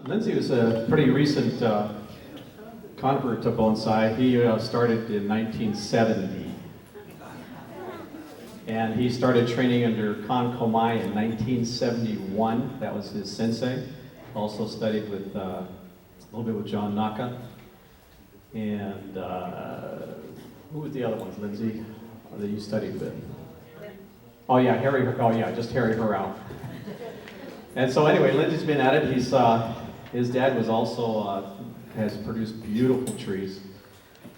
Lindsay was a pretty recent convert to bonsai. He started in 1970. And he started training under Kan Komai in 1971. That was his sensei. Also studied with a little bit with John Naka. And who was the other ones, Lindsay, that you studied with? Oh yeah, just Harry Harrell. And so anyway, Lindsay's been at it. His dad was also, has produced beautiful trees.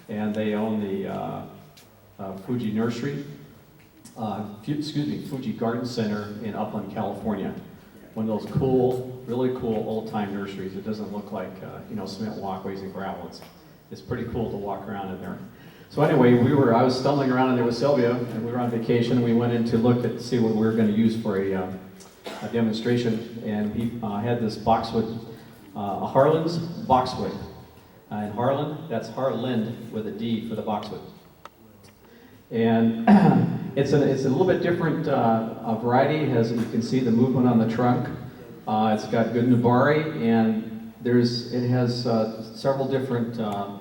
And they own the Fuji Nursery. Fuji Garden Center in Upland, California. One of those cool, really cool old-time nurseries. It doesn't look like cement walkways and gravel. It's pretty cool to walk around in there. So anyway, I was stumbling around in there with Sylvia, and we were on vacation. And we went in to look at see what we were going to use for a demonstration, and he had this boxwood, a Harland's boxwood. And Harland, that's Harland with a D for the boxwood. And it's a little bit different variety. You can see the movement on the trunk. It's got good nubari, and it has several different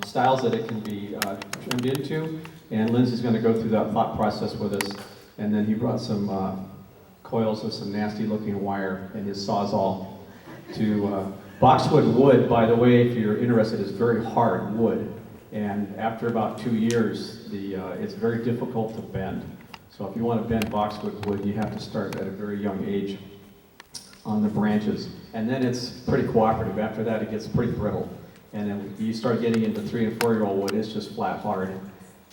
styles that it can be trimmed into. And Lindsay's going to go through that thought process with us. And then he brought some coils of some nasty looking wire and his sawzall to boxwood wood, by the way, if you're interested, is very hard wood. And after about 2 years, it's very difficult to bend. So if you want to bend boxwood wood, you have to start at a very young age on the branches. And then it's pretty cooperative. After that, it gets pretty brittle. And then you start getting into 3- and 4-year-old wood, it's just flat hard.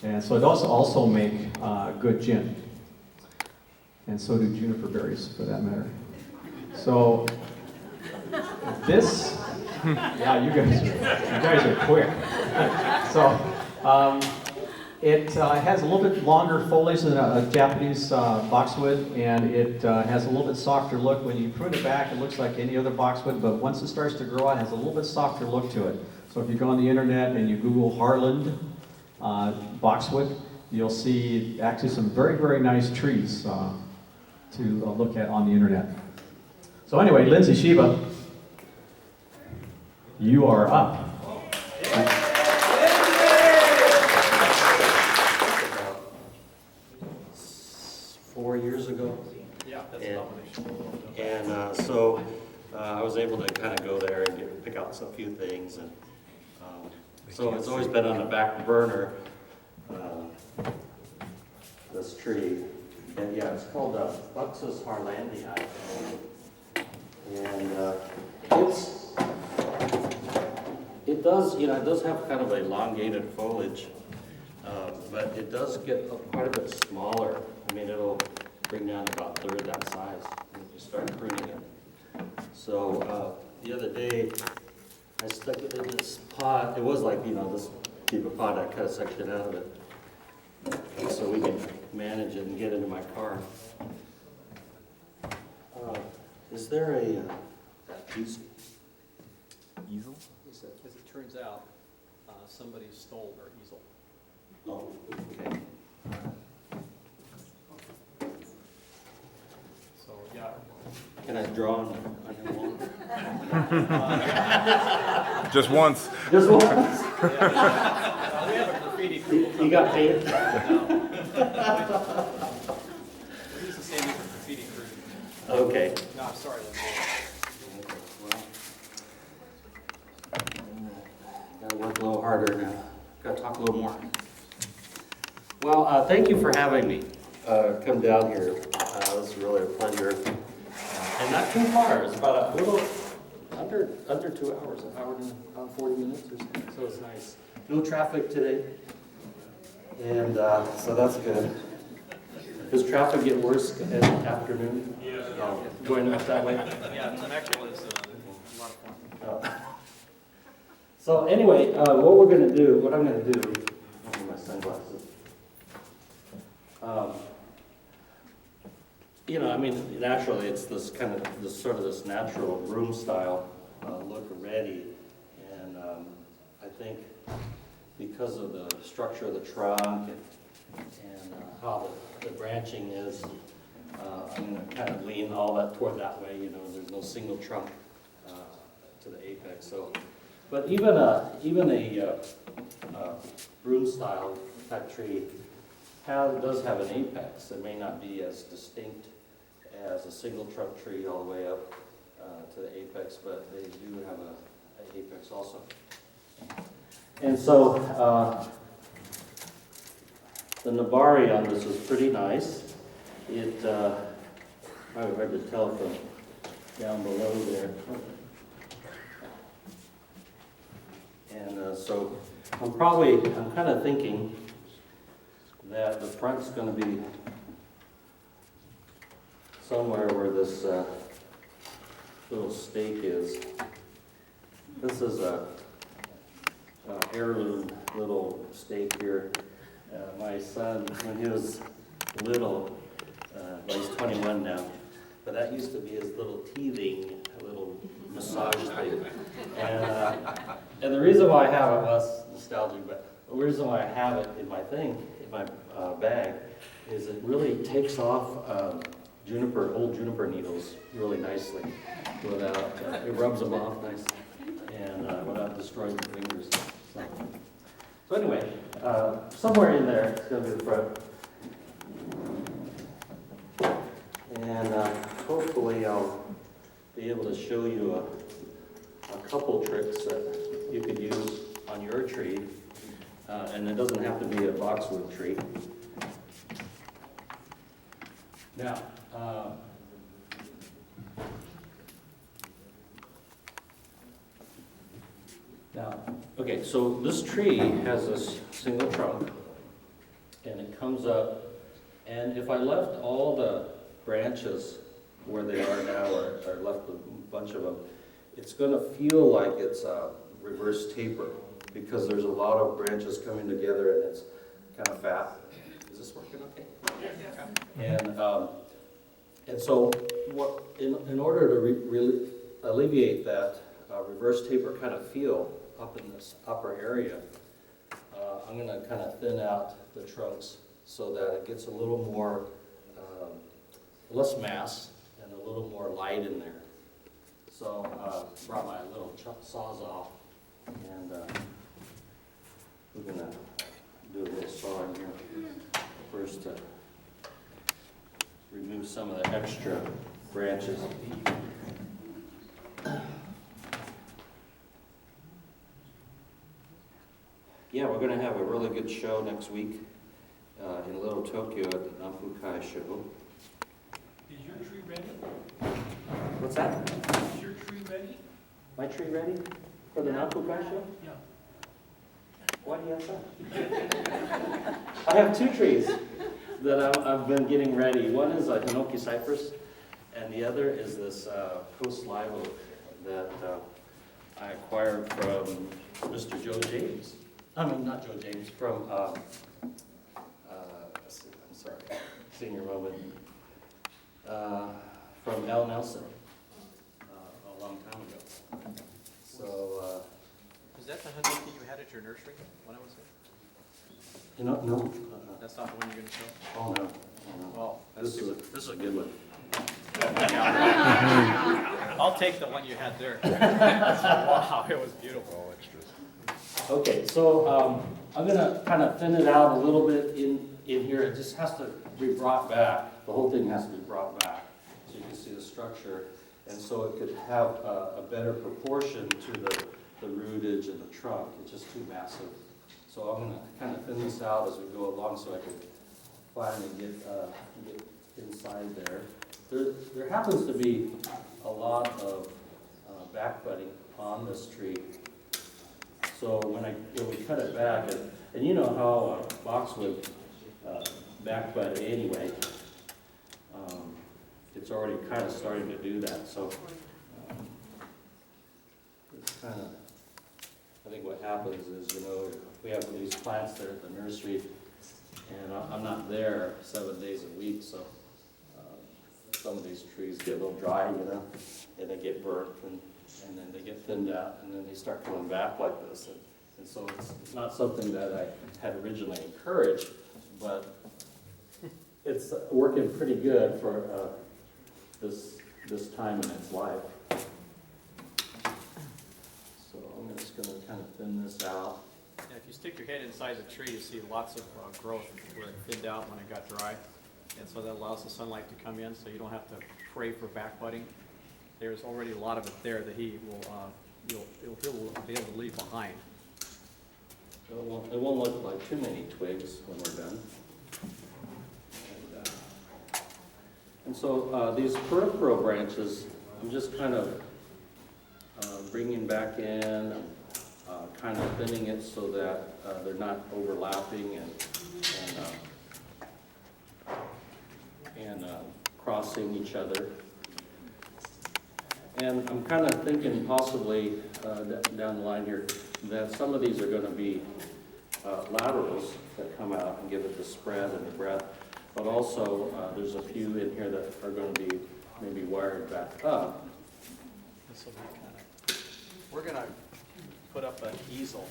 And so it does also make good gin. And so do juniper berries, for that matter. So this, yeah, you guys are quick. So it has a little bit longer foliage than a Japanese boxwood, and it has a little bit softer look. When you prune it back, it looks like any other boxwood, but once it starts to grow out, it has a little bit softer look to it. So if you go on the internet and you Google Harland boxwood, you'll see actually some very, very nice trees to look at on the internet. So anyway, Lindsay Shiba, you are up. 4 years ago. Yeah, that's and so I was able to kind of go there and pick out a few things, and so it's always been on the back burner. This tree, and yeah, it's called Buxus harlandii, and it does have kind of elongated foliage, but it does get quite a bit smaller. I mean, it'll bring down about a third that size when you start pruning it. So the other day, I stuck it in this pot. It was like, this type of pot. I cut a section out of it so we can manage it and get into my car. Is there a easel? Easel? As it turns out, somebody stole our easel. Oh, okay. So yeah. Can I draw on your wall? Just once. Just one? We have a graffiti crew. You got paid? No. We use the same as the graffiti crew. Okay. No, I'm sorry. Gotta work a little harder now. Gotta talk a little more. Well, thank you for having me come down here. It's really a pleasure. And not too far. It's about a little under 2 hours, an hour and about 40 minutes or something. So it's nice. No traffic today, and so that's good. Does traffic get worse in the afternoon? Yeah. Going up that way? Yeah, the next one is a lot of fun. So anyway, what I'm going to do, I'll get my sunglasses. I mean, naturally, it's this natural room style look already, and I think because of the structure of the trunk and how the branching is, I'm going to kind of lean all that toward that way. There's no single trunk to the apex. So, but even a broom style type tree does have an apex. It may not be as distinct as a single trunk tree all the way up to the apex, but they do have an apex also. And so the nabari on this is pretty nice. It probably hard to tell from down below there. And so I'm kind of thinking that the front's going to be somewhere where this little stake is. This is a heirloom little stake here. My son, when he was little, well, he's 21 now, but that used to be his little teething, little massage thing. And the reason why I have it, well, it's nostalgic, but the reason why I have it in my bag, is it really takes off old juniper needles really nicely without, it rubs them off nice and without destroying your fingers. So anyway, somewhere in there, it's going to be the front. And hopefully I'll be able to show you a couple tricks that you could use on your tree. And it doesn't have to be a boxwood tree. Now, okay, so this tree has this single trunk, and it comes up, and if I left all the branches where they are now, or left a bunch of them, it's going to feel like it's a reverse taper, because there's a lot of branches coming together, and it's kind of fat. Is this working okay? Yeah. And so, in order to really alleviate that reverse taper kind of feel up in this upper area, I'm going to kind of thin out the trunks so that it gets a little more, less mass and a little more light in there. So brought my little sawzall, and we're going to do a little sawing here first to remove some of the extra branches. Yeah, we're going to have a really good show next week in Little Tokyo at the Nanfukai show. Is your tree ready? What's that? Is your tree ready? My tree ready for the Nanfukai show? Yeah. Why do you have that? I have two trees that I've been getting ready. One is a Hinoki cypress, and the other is this coast live oak that I acquired from Mr. Joe James. I mean, not Joe James, from, I'm sorry, senior moment, from Al Nelson a long time ago. So, Was that the Hinoki you had at your nursery when I was there? no. That's not the one you're going to show? Oh, no. Well, This is a good one. I'll take the one you had there. Wow, it was beautiful. Okay, so I'm going to kind of thin it out a little bit in here. It just has to be brought back. The whole thing has to be brought back so you can see the structure. And so it could have a better proportion to the rootage and the trunk. It's just too massive. So I'm going to kind of thin this out as we go along so I can finally get inside there. There happens to be a lot of back budding on this tree. So when we cut it back, and you know how boxwood back bud anyway, it's already kind of starting to do that. So it's kind of, I think what happens is, we have these plants there at the nursery, and I'm not there 7 days a week, so some of these trees get a little dry, and they get burnt, and then they get thinned out, and then they start coming back like this. And so it's not something that I had originally encouraged, but it's working pretty good for this time in its life. this out. Yeah, if you stick your head inside the tree, you see lots of growth where it thinned out when it got dry. And so that allows the sunlight to come in, so you don't have to pray for back budding. There's already a lot of it there that he will, he'll be able to leave behind. It won't look like too many twigs when we're done. And so these peripheral branches, I'm just kind of bringing back in, kind of thinning it so that they're not overlapping and crossing each other. And I'm kind of thinking possibly down the line here that some of these are going to be laterals that come out and give it the spread and the breadth. But also, there's a few in here that are going to be maybe wired back up. This will be kind of, we're going to put up an easel.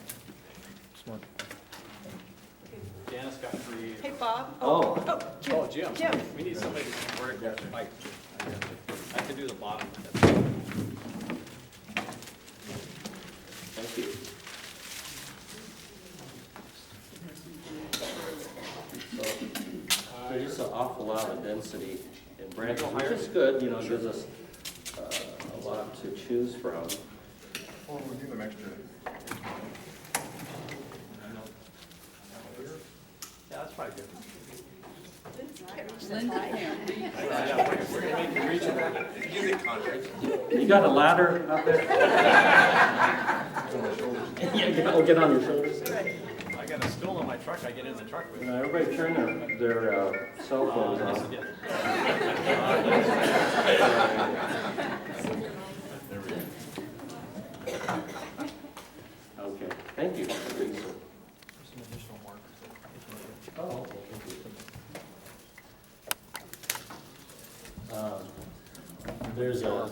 Janice got free. Hey, Bob. Oh. Oh, Jim. Jim. We need somebody to vertical pipe. I can do the bottom. Thank you. So, there's just an awful lot of density in branches, which is good, you know, it gives us a lot to choose from. Oh, we'll give them extra. Yeah, that's probably good. Linda, Yeah, we're going to make it reachable. Give it contract. You got a ladder out there? Yeah, I'll get on your shoulders. I got a stool in my truck. I get in the truck with. Everybody turn their cell phones This off. is it. Okay, thank you. Some additional markers. Oh, okay, thank you. There's a,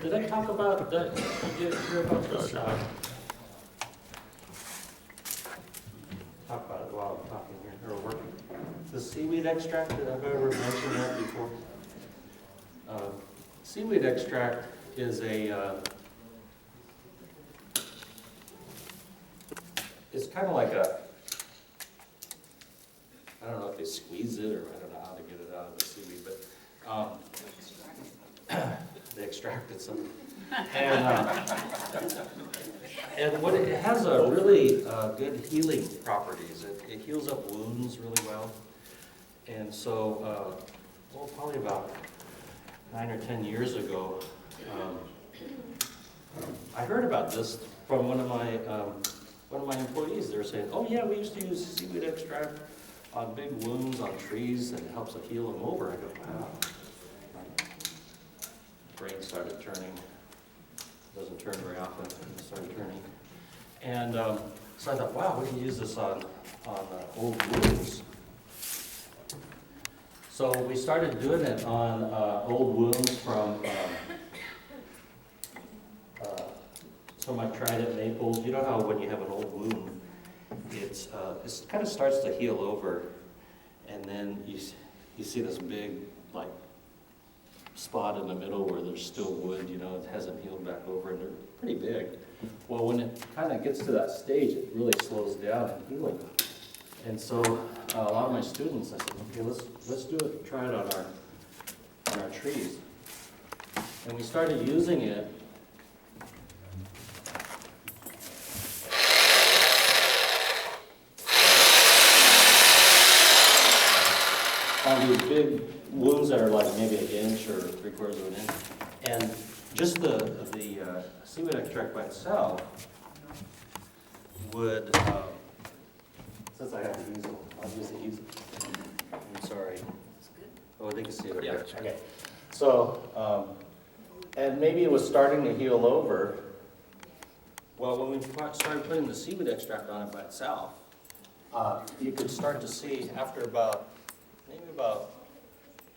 did I talk about that, did you hear about this? Talk about it while I'm talking here, or working. The seaweed extract, have I ever mentioned that before? Seaweed extract is it's kind of like a, I don't know if they squeeze it or I don't know how to get it out of the seaweed, but they extracted some. And what it has a really good healing properties. It heals up wounds really well. And so, well, probably about 9 or 10 years ago, I heard about this from one of my employees. They were saying, "Oh yeah, we used to use seaweed extract on big wounds on trees, and it helps to heal them over." I go, "Wow." Brain started turning. Doesn't turn very often. It started turning, and so I thought, "Wow, we can use this on old wounds." So we started doing it on old wounds from. Some I tried at Naples. You know how when you have an old wound, it kind of starts to heal over, and then you see this big like spot in the middle where there's still wood. You know, it hasn't healed back over, and they're pretty big. Well, when it kind of gets to that stage, it really slows down in healing. And so a lot of my students, I said, "Okay, let's do it. Try it on our trees." And we started using it. On these big wounds that are like maybe an inch or 3/4 of an inch, and just the seaweed extract by itself would. Since I have the easel, I'll use the easel. I'm sorry. Oh, they can see it. Yeah. Okay. So, and maybe it was starting to heal over. Well, when we started putting the seaweed extract on it by itself, you could start to see after maybe about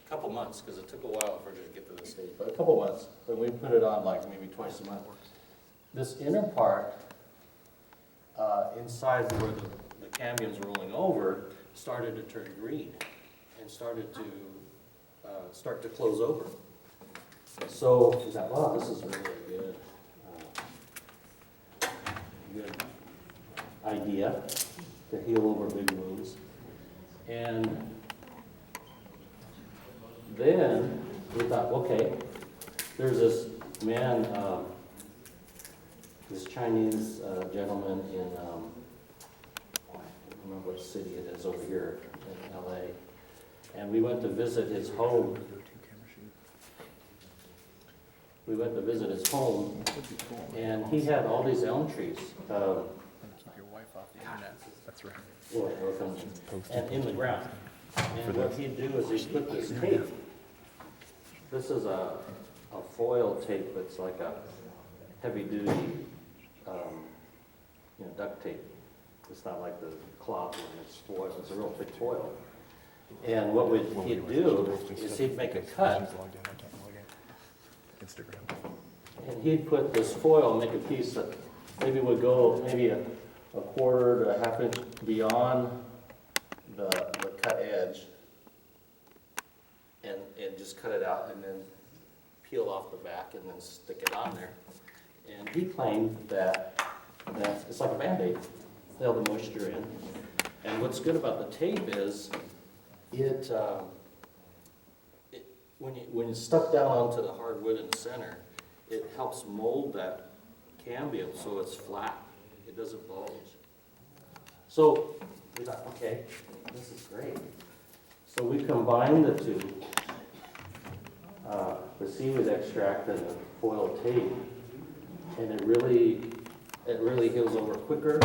a couple months, because it took a while for it to get to this stage, but a couple months, when we put it on like maybe twice a month, this inner part inside where the cambium's rolling over started to turn green and started to close over. So we thought, wow, this is really good. Good idea to heal over big wounds. And then we thought, okay, there's this man, this Chinese gentleman in, I don't remember what city it is over here in LA. And we went to visit his home. We went to visit his home, and he had all these elm trees. Keep your wife off the internet. That's right. And in the ground. And what he'd do is he'd put this tape. This is a foil tape. It's like a heavy-duty, duct tape. It's not like the cloth one. It's foil. It's a real thick foil. And what he'd do is he'd make a cut. Instagram. And he'd put this foil, make a piece that maybe would go maybe a quarter to a half inch beyond the cut edge, and just cut it out and then peel off the back and then stick it on there. And he claimed that it's like a Band-Aid, held the moisture in. And what's good about the tape is when you stuck down onto the hardwood in the center, it helps mold that cambium so it's flat. It doesn't bulge. So we thought, okay, this is great. So we combined the two, the seaweed extract and the foil tape, and it really heals over quicker,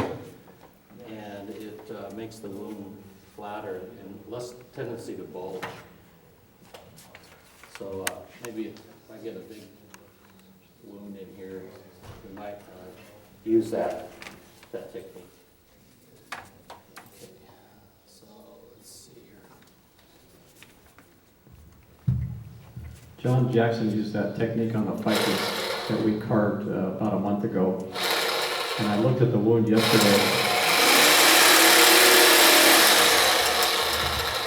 and it makes the wound flatter and less tendency to bulge. So maybe if I get a big wound in here, we might use that technique. Okay. So let's see here. John Jackson used that technique on the ficus that we carved about a month ago. And I looked at the wound yesterday,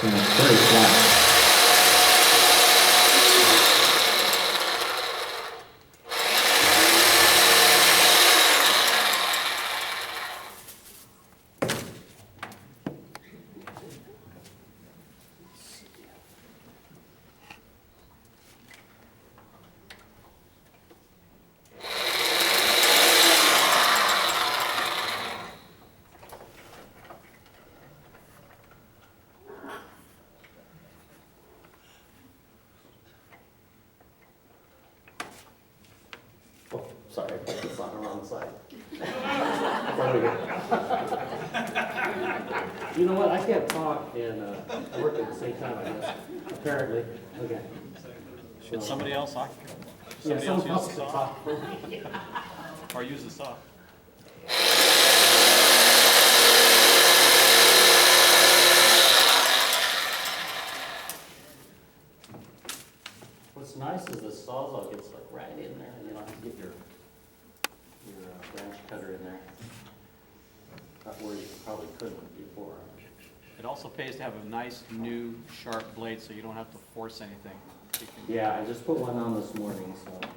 and it's very flat. Oh, sorry, it's on the wrong side. You know what, I can't talk and work at the same time, I guess, apparently. Okay. Should somebody else talk? Yeah, Somebody else someone use the else saw? can talk. Or use the saw? What's nice is the sawzall gets like right in there, and you don't have to get your branch cutter in there. Not where you probably couldn't before. It also pays to have a nice, new, sharp blade, so you don't have to force anything. You can- Yeah, I just put one on this morning, so. Yeah,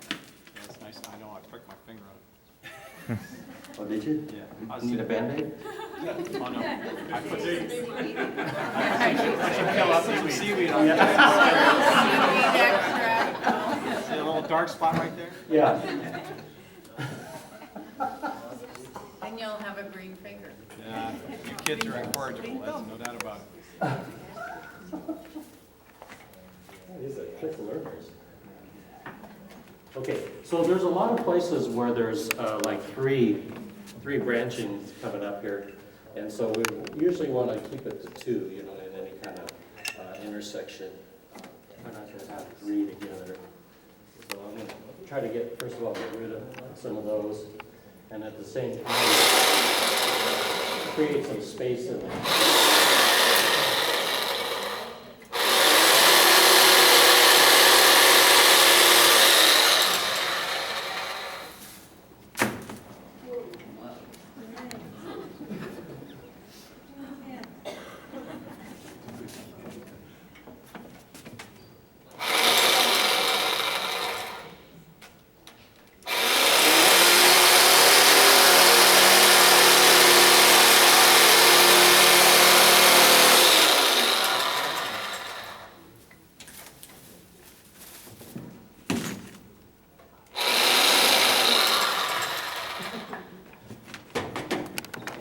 it's nice. I know, I pricked my finger on it. Oh, did you? Yeah. I was Need a Band-Aid? Oh, no. I put kill out some seaweed on it. See a little dark spot right there? Yeah. Then you'll have a green finger. Yeah, you kids are incorrigible, that's no doubt about it. These are quick learners. Okay, so there's a lot of places where there's like three branchings coming up here. And so we usually want to keep it to two, in any kind of intersection. Try not to have three together. So I'm going to try to first of all, get rid of some of those. And at the same time, create some space in there.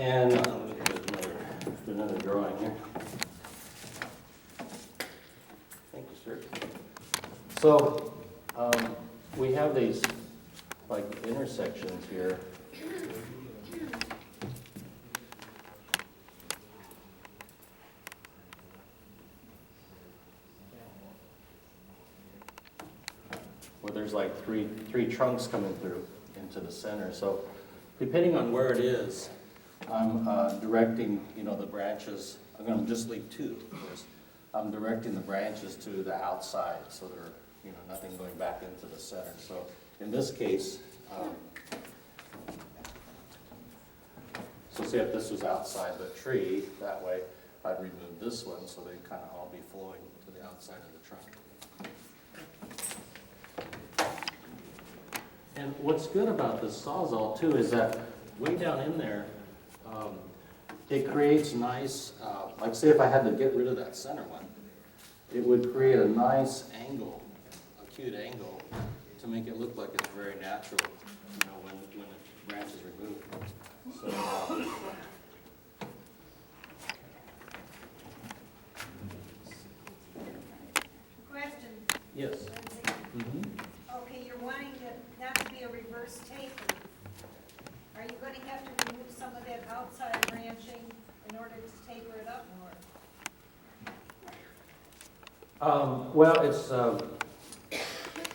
And let me do another drawing here. Thank you, sir. So we have these like intersections here. Where there's like three trunks coming through into the center. So depending on where it is, I'm directing, the branches. I'm going to just leave two. I'm directing the branches to the outside, so there, nothing going back into the center. So in this case, so say if this was outside the tree, that way I'd remove this one, so they'd kind of all be flowing to the outside of the trunk. And what's good about this Sawzall too is that way down in there, it creates nice, like say if I had to get rid of that center one, it would create a nice angle, acute angle, to make it look like it's very natural, when the branch is removed. So, Question, yes. Lindsay. Okay, you're wanting that to be a reverse taper. Are you going to have to remove some of that outside branching in order to taper it up more? Well, it's,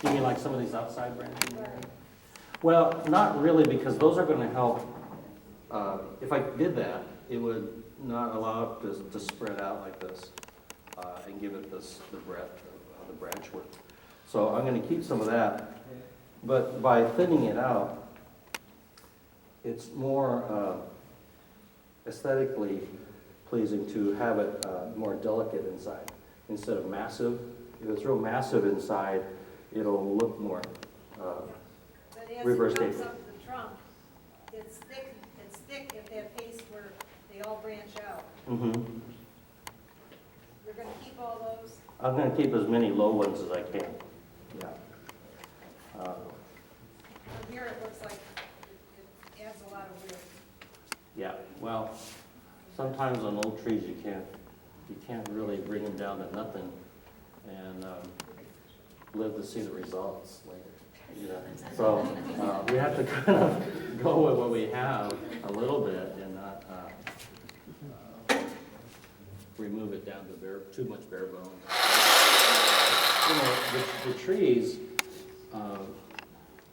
you mean like some of these outside branching? Right. Well, not really, because those are going to help. If I did that, it would not allow it to spread out like this and give it the breadth of the branch work. So I'm going to keep some of that, but by thinning it out, it's more aesthetically pleasing to have it more delicate inside instead of massive. If it's real massive inside, it'll look more But as reverse it comes taper. up the trunk, it's thick at that face where they all branch out. Mm-hmm. You're going to keep all those? I'm going to keep as many low ones as I can. Yeah. From here, it looks like it adds a lot of width. Yeah. Well, sometimes on old trees you can't really bring them down to nothing, and live to see the results later. So we have to kind of go with what we have a little bit and not remove it down to too much bare bones. The trees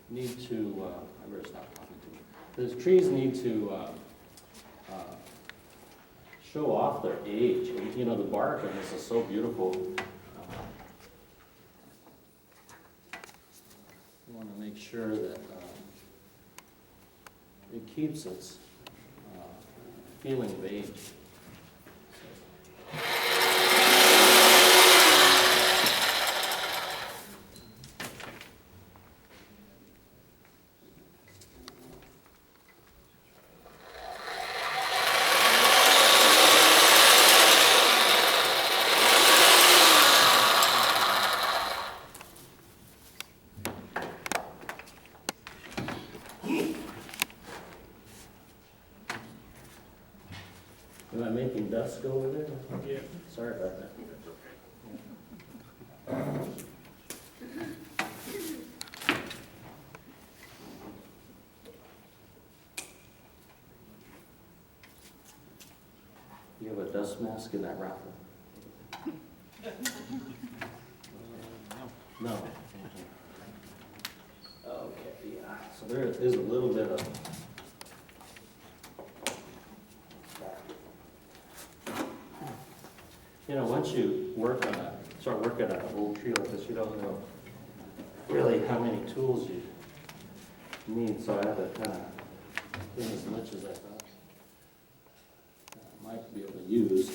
need to, I better stop talking to you. The trees need to show off their age. And, the bark on this is so beautiful. You want to make sure that it keeps its feeling of age. Am I making dust go over there? Yeah. Sorry about that. You have a dust mask in that raffle? No. Okay, yeah. So there is a little bit of. Once you start working on an old tree like this, you don't know really how many tools you need. So I had to kind of get as much as I thought I might be able to use.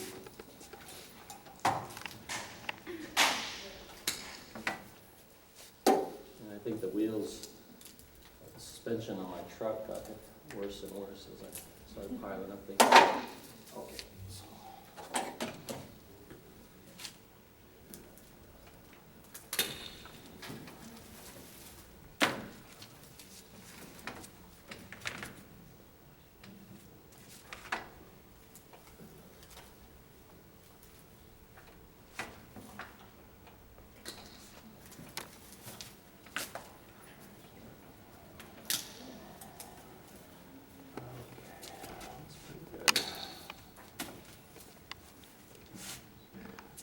And I think the wheels, the suspension on my truck got worse and worse as I started piling up things. Okay.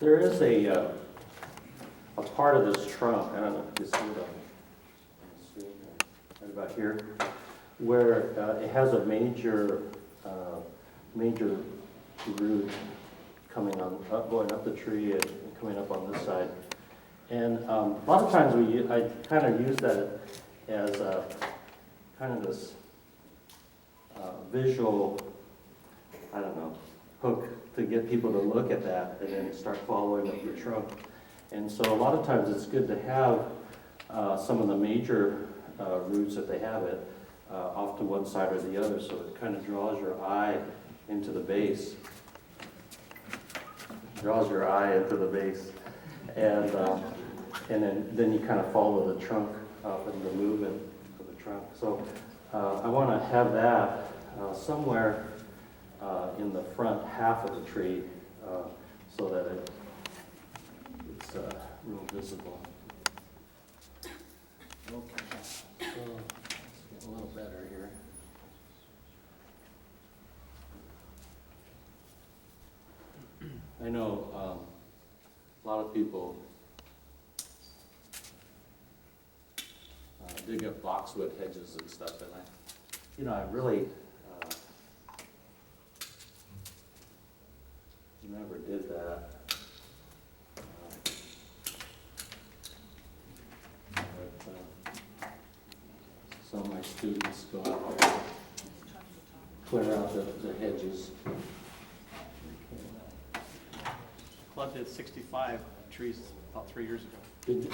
There is a part of this trunk, I don't know if you see it on the screen, right about here, where it has a major root coming on, going up the tree and coming up on this side. And a lot of times I kind of use that as kind of this visual, I don't know, hook to get people to look at that and then start following up the trunk. And so a lot of times it's good to have some of the major roots, if they have it, off to one side or the other, so it kind of draws your eye into the base. Draws your eye into the base. And then you kind of follow the trunk up and the movement of the trunk. So I want to have that somewhere in the front half of the tree so that it's real visible. Okay, so let's get a little better here. I know a lot of people dig up boxwood hedges and stuff, and I really never did that. Some of my students go out there, clear out the hedges. Planted 65 trees about 3 years ago. Did you?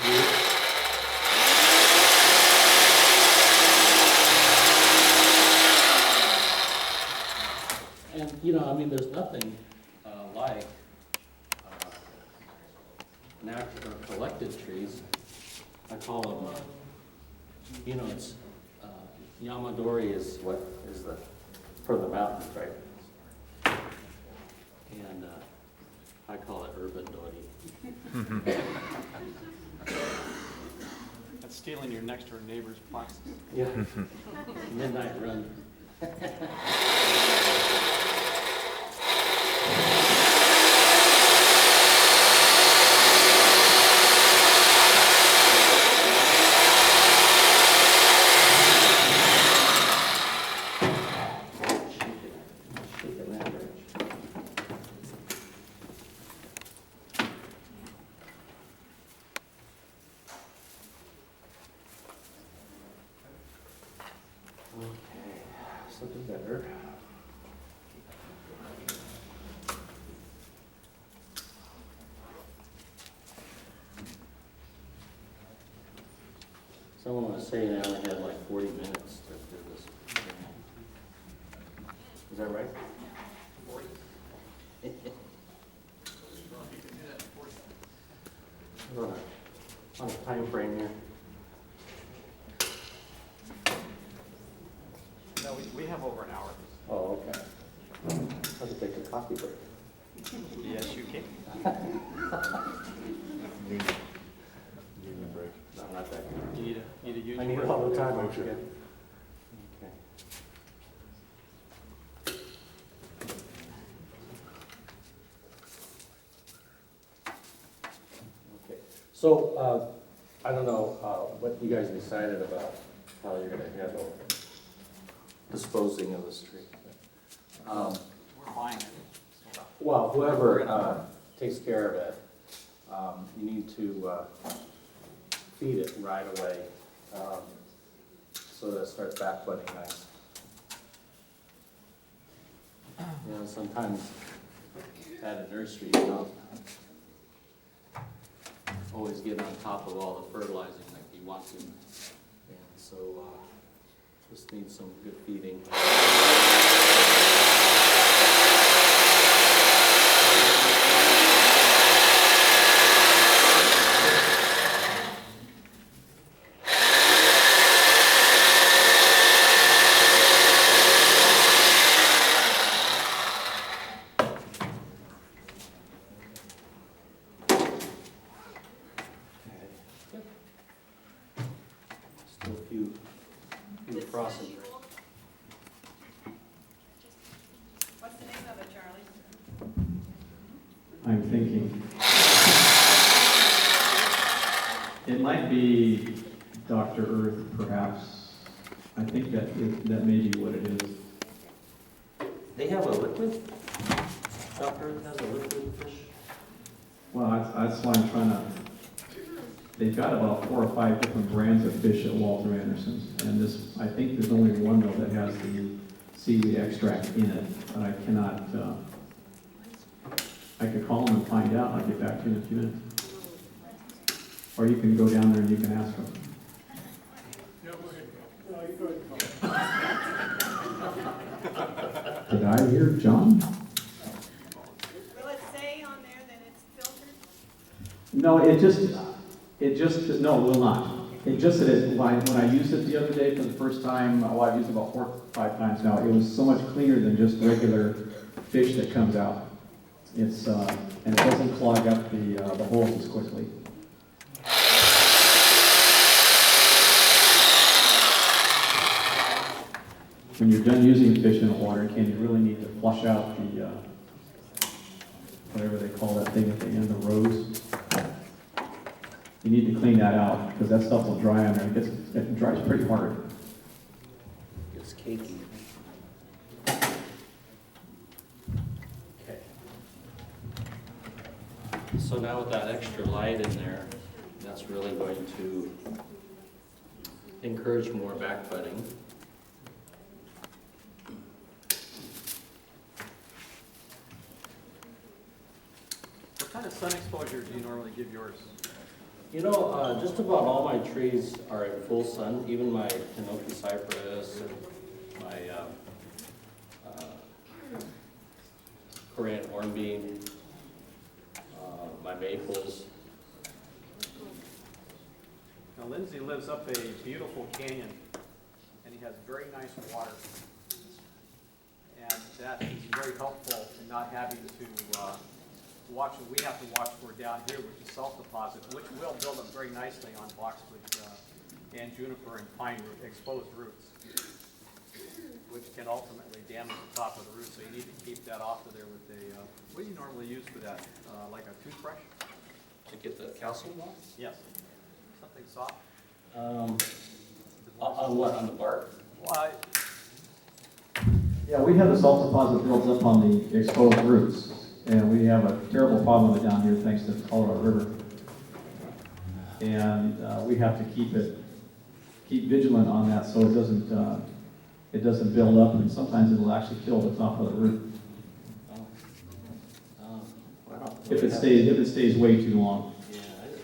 And I mean, there's nothing like natural or collected trees. I call them, it's Yamadori is what is the for the mountains, right? And I call it urban dori. That's stealing your next door neighbor's boxes. Yeah. Midnight run. Something better. Someone was saying I only had like 40 minutes to do this. Is that right? 40. On a time frame here. No, we have over an hour. Oh, okay. I'll have to take a coffee break. Yes, you can. No, not that good. You need a union. I need it all the time, I'm sure. Okay. Okay. So, I don't know what you guys decided about how you're going to handle disposing of this tree. We're buying it. Well, whoever takes care of it, you need to feed it right away so that it starts back budding nice. Sometimes at a nursery, you don't always get on top of all the fertilizing like you want to. And so just needs some good feeding. Still a few frosts. What's the name of it, Charlie? I'm thinking. It might be Dr. Earth, perhaps. I think that may be what it is. They have a liquid? Dr. has a liquid fish? Well, that's why I'm trying to, they've got about 4 or 5 different brands of fish at Walter Anderson's. And this, I think there's only one though that has the seaweed extract in it. But I cannot, I could call them and find out. I'll get back to you in a few minutes. Or you can go down there and you can ask them. No, go ahead. No, you go ahead. Did I hear John? Will it say on there that it's filtered? No, no, it will not. It just said it, when I used it the other day for the first time, well, I've used it about 4 or 5 times now, it was so much cleaner than just regular fish that comes out. It's, and it doesn't clog up the holes as quickly. When you're done using the fish in a water can, you really need to flush out the, whatever they call that thing at the end, the rose. You need to clean that out, because that stuff will dry on there. It dries pretty hard. It's cakey. Okay. So now with that extra light in there, that's really going to encourage more backbudding. What kind of sun exposure do you normally give yours? You know, just about all my trees are in full sun, even my Hinoki cypress and my Korean hornbeam, my maples. Now Lindsay lives up a beautiful canyon, and he has very nice water. And that is very helpful in not having to watch what we have to watch for down here, which is salt deposit, which will build up very nicely on boxwood and juniper and pine root, exposed roots, which can ultimately damage the top of the root. So you need to keep that off of there with a, what do you normally use for that? Like a toothbrush? To get the calcium off? Yes. Something soft? On what, on the bark? Well, Yeah, we have the salt deposit builds up on the exposed roots, and we have a terrible problem with it down here thanks to the Colorado River. And we have to keep vigilant on that so it doesn't build up, and sometimes it'll actually kill the top of the root Wow. if it stays way too long. Yeah,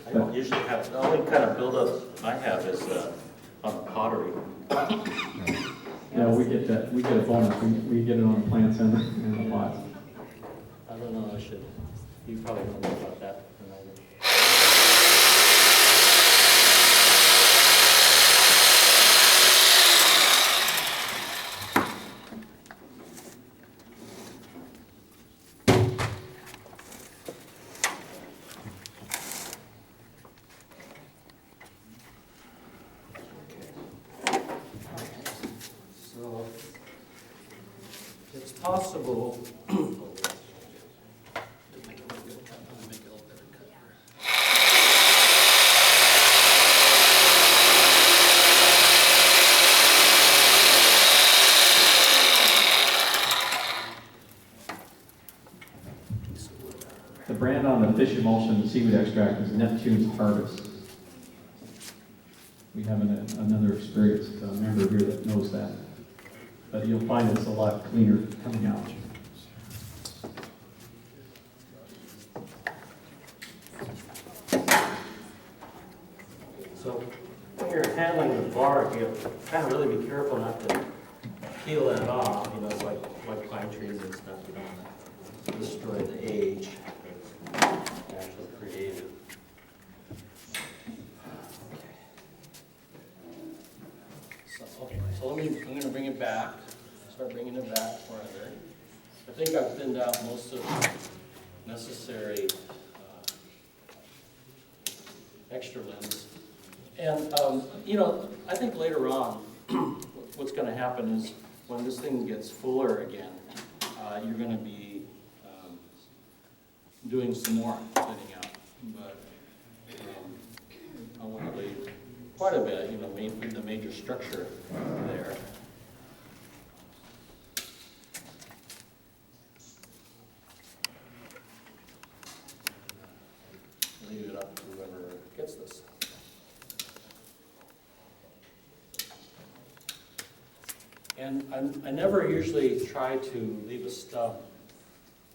I don't usually have, the only kind of buildup I have is on pottery. Yeah, we get that. We get a bonus. We get it on the plants and the pots. I don't know, I should, you probably don't know about that than I do. So, it's possible. The brand on the fish emulsion seaweed extract is Neptune's Harvest. We have another experienced member here that knows that. But you'll find it's a lot cleaner coming out. So when you're handling the bark, you kind of really be careful not to peel that off. You know, it's like pine trees and stuff. You don't want to destroy the age, actually creative. So I'm going to bring it back. Start bringing it back further. I think I've thinned out most of the necessary extra limbs. And, you know, I think later on, what's going to happen is when this thing gets fuller again, you're going to be doing some more thinning out. But I want quite a bit, you know, the major structure there. Leave it up to whoever gets this. And I never usually try to leave a stub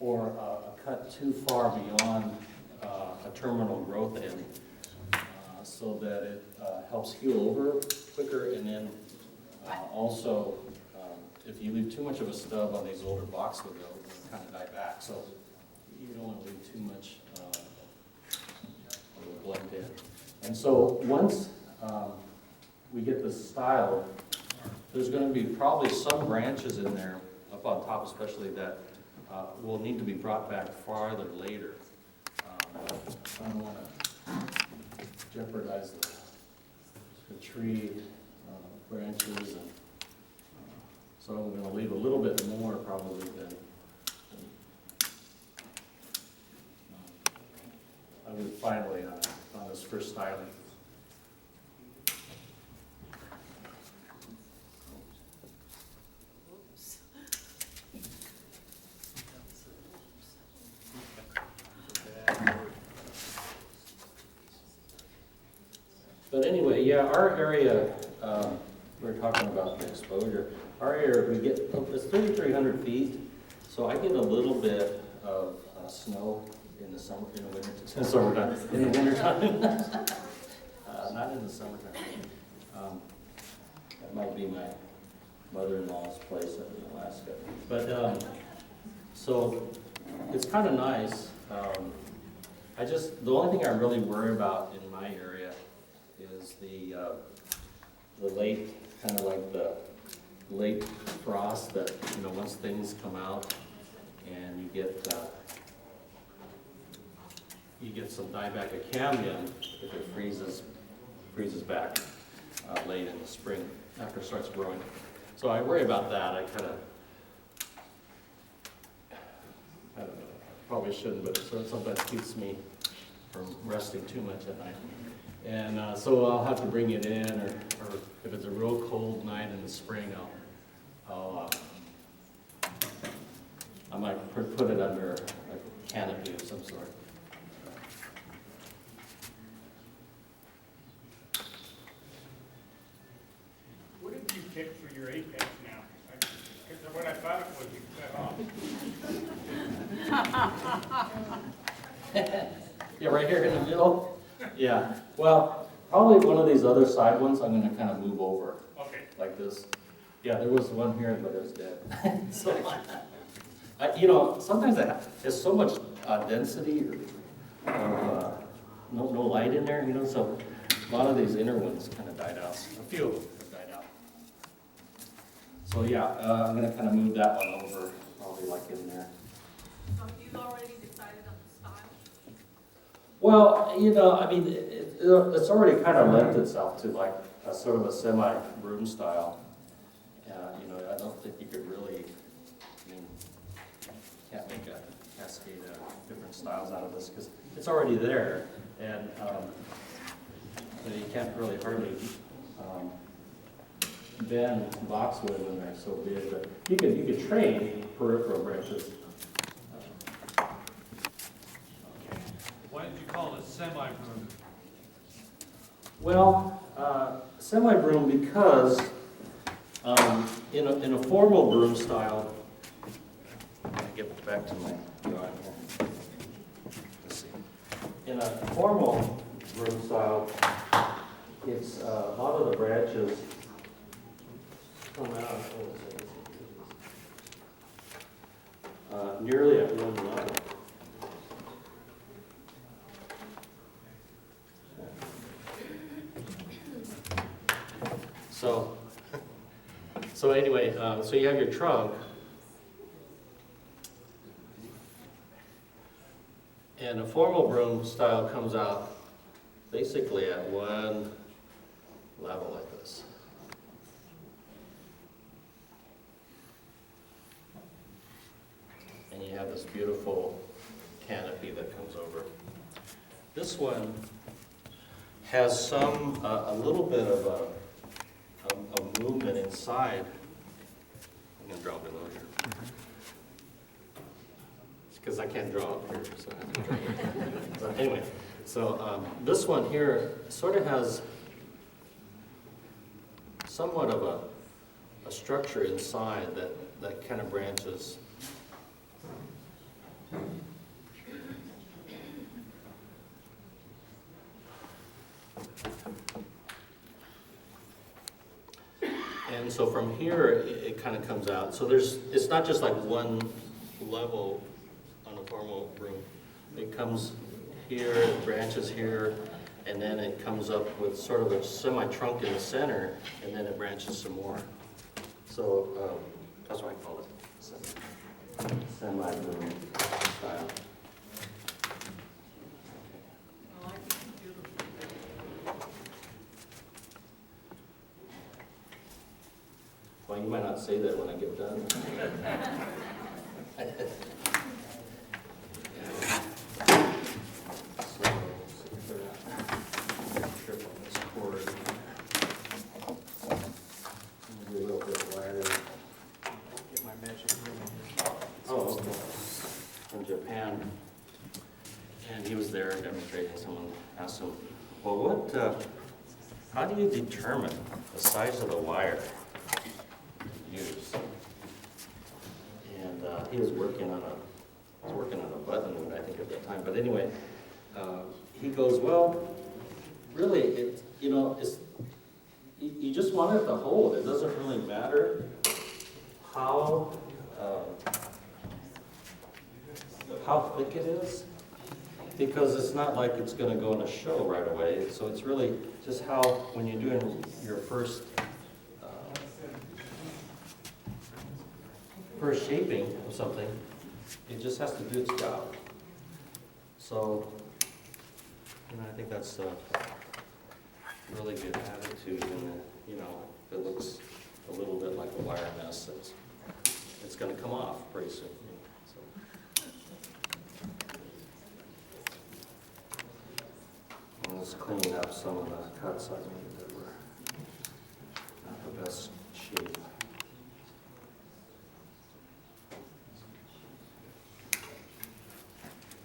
or a cut too far beyond a terminal growth end, so that it helps heal over quicker. And then also, if you leave too much of a stub on these older boxwood, they'll kind of die back. So you don't want to leave too much blend in. And so once we get this style, there's going to be probably some branches in there up on top, especially that will need to be brought back farther later. I don't want to jeopardize the tree branches, and so I'm going to leave a little bit more probably than I would finally on this first styling. But anyway, yeah, our area, we're talking about the exposure. Our area, we get, it's 3,300 feet, so I get a little bit of snow in the summer, in the winter, in the wintertime. Not in the summertime. That might be my mother-in-law's place up in Alaska. But, so it's kind of nice. The only thing I really worry about in my area is the late, kind of like the late frost that, you know, once things come out and you get some dieback of cambium, if it freezes back late in the spring after it starts growing. So I worry about that. I don't know, probably shouldn't, but it sometimes keeps me from resting too much at night. And so I'll have to bring it in, or if it's a real cold night in the spring, I might put it under a canopy of some sort. What did you pick for your apex now? Because what I thought it was you cut off. Yeah, right here in the middle? Yeah, well, probably one of these other side ones I'm gonna kind of move over, Okay. like this. Yeah, there was one here, but it was dead. So, you know, sometimes there's so much density of no light in there, you know, so a lot of these inner ones kind of died out. A few of them have died out. So yeah, I'm gonna kind of move that one over, probably like in there. So you've already decided on the style? Well, you know, I mean, it's already kind of lent itself to like a sort of a semi-broom style. You know, I don't think you could really, I mean, can't make a cascade of different styles out of this because it's already there, and you can't really hardly bend boxwood when they're so big. But you could train peripheral branches. Why did you call it semi-broom? Well, semi-broom because in a formal broom style, let me get back to my drawing here. Let's see. In a formal broom style, it's a lot of the branches come out nearly at one level. So anyway, so you have your trunk, and a formal broom style comes out basically at one level like this. And you have this beautiful canopy that comes over. This one has some, a little bit of a movement inside. I'm gonna draw below here. Because I can't draw up here, so I have to draw it. So anyway, so this one here sort of has somewhat of a structure inside that kind of branches. And so from here, it kind of comes out. So it's not just like one level on a formal broom. It comes here, it branches here, and then it comes up with sort of a semi-trunk in the center, and then it branches some more. So that's why I call it semi-broom style. Well, you might not say that when I get done. Trip on this cord. Maybe a little bit wider. Get my magic broom in here. Oh, okay. From Japan. And he was there demonstrating. Someone asked him, well, how do you determine the size of the wire you use? And he was working on a button, I think, at that time. But anyway, he goes, well, really, you just want it to hold. It doesn't really matter how thick it is, because it's not like it's going to go in a show right away. So it's really just how, when you're doing your first shaping of something, it just has to do its job. So, I think that's a really good attitude, and if it looks a little bit like a wire mess, it's going to come off pretty soon. So. I'm just cleaning up some of the cuts I made that were not the best shape.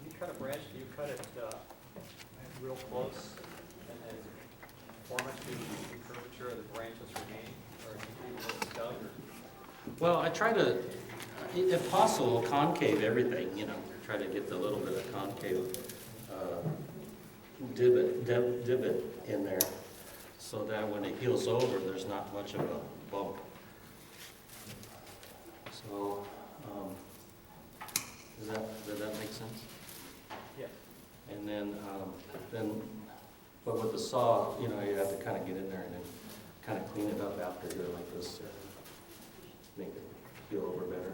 You cut a branch, do you cut it real close and then form it to the curvature of the branches remaining, or do you leave a little stub? Well, I try to, if possible, concave everything, try to get the little bit of concave divot in there, so that when it heals over, there's not much of a bump. So, does that make sense? Yeah. And then, but with the saw, you have to kind of get in there and then kind of clean it up after you're like this to make it heal over better.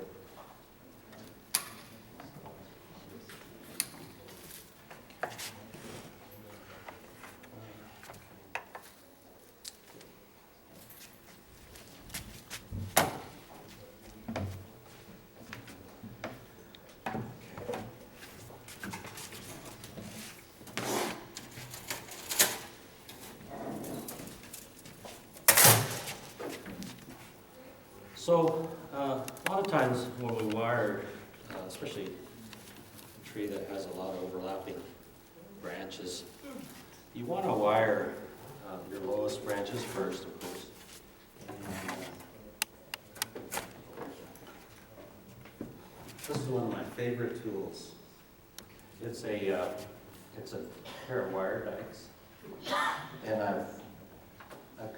So, a lot of times when we wire, especially a tree that has a lot of overlapping branches, you want to wire your lowest branches first, of course. This is one of my favorite tools. It's a pair of wire dikes, and I've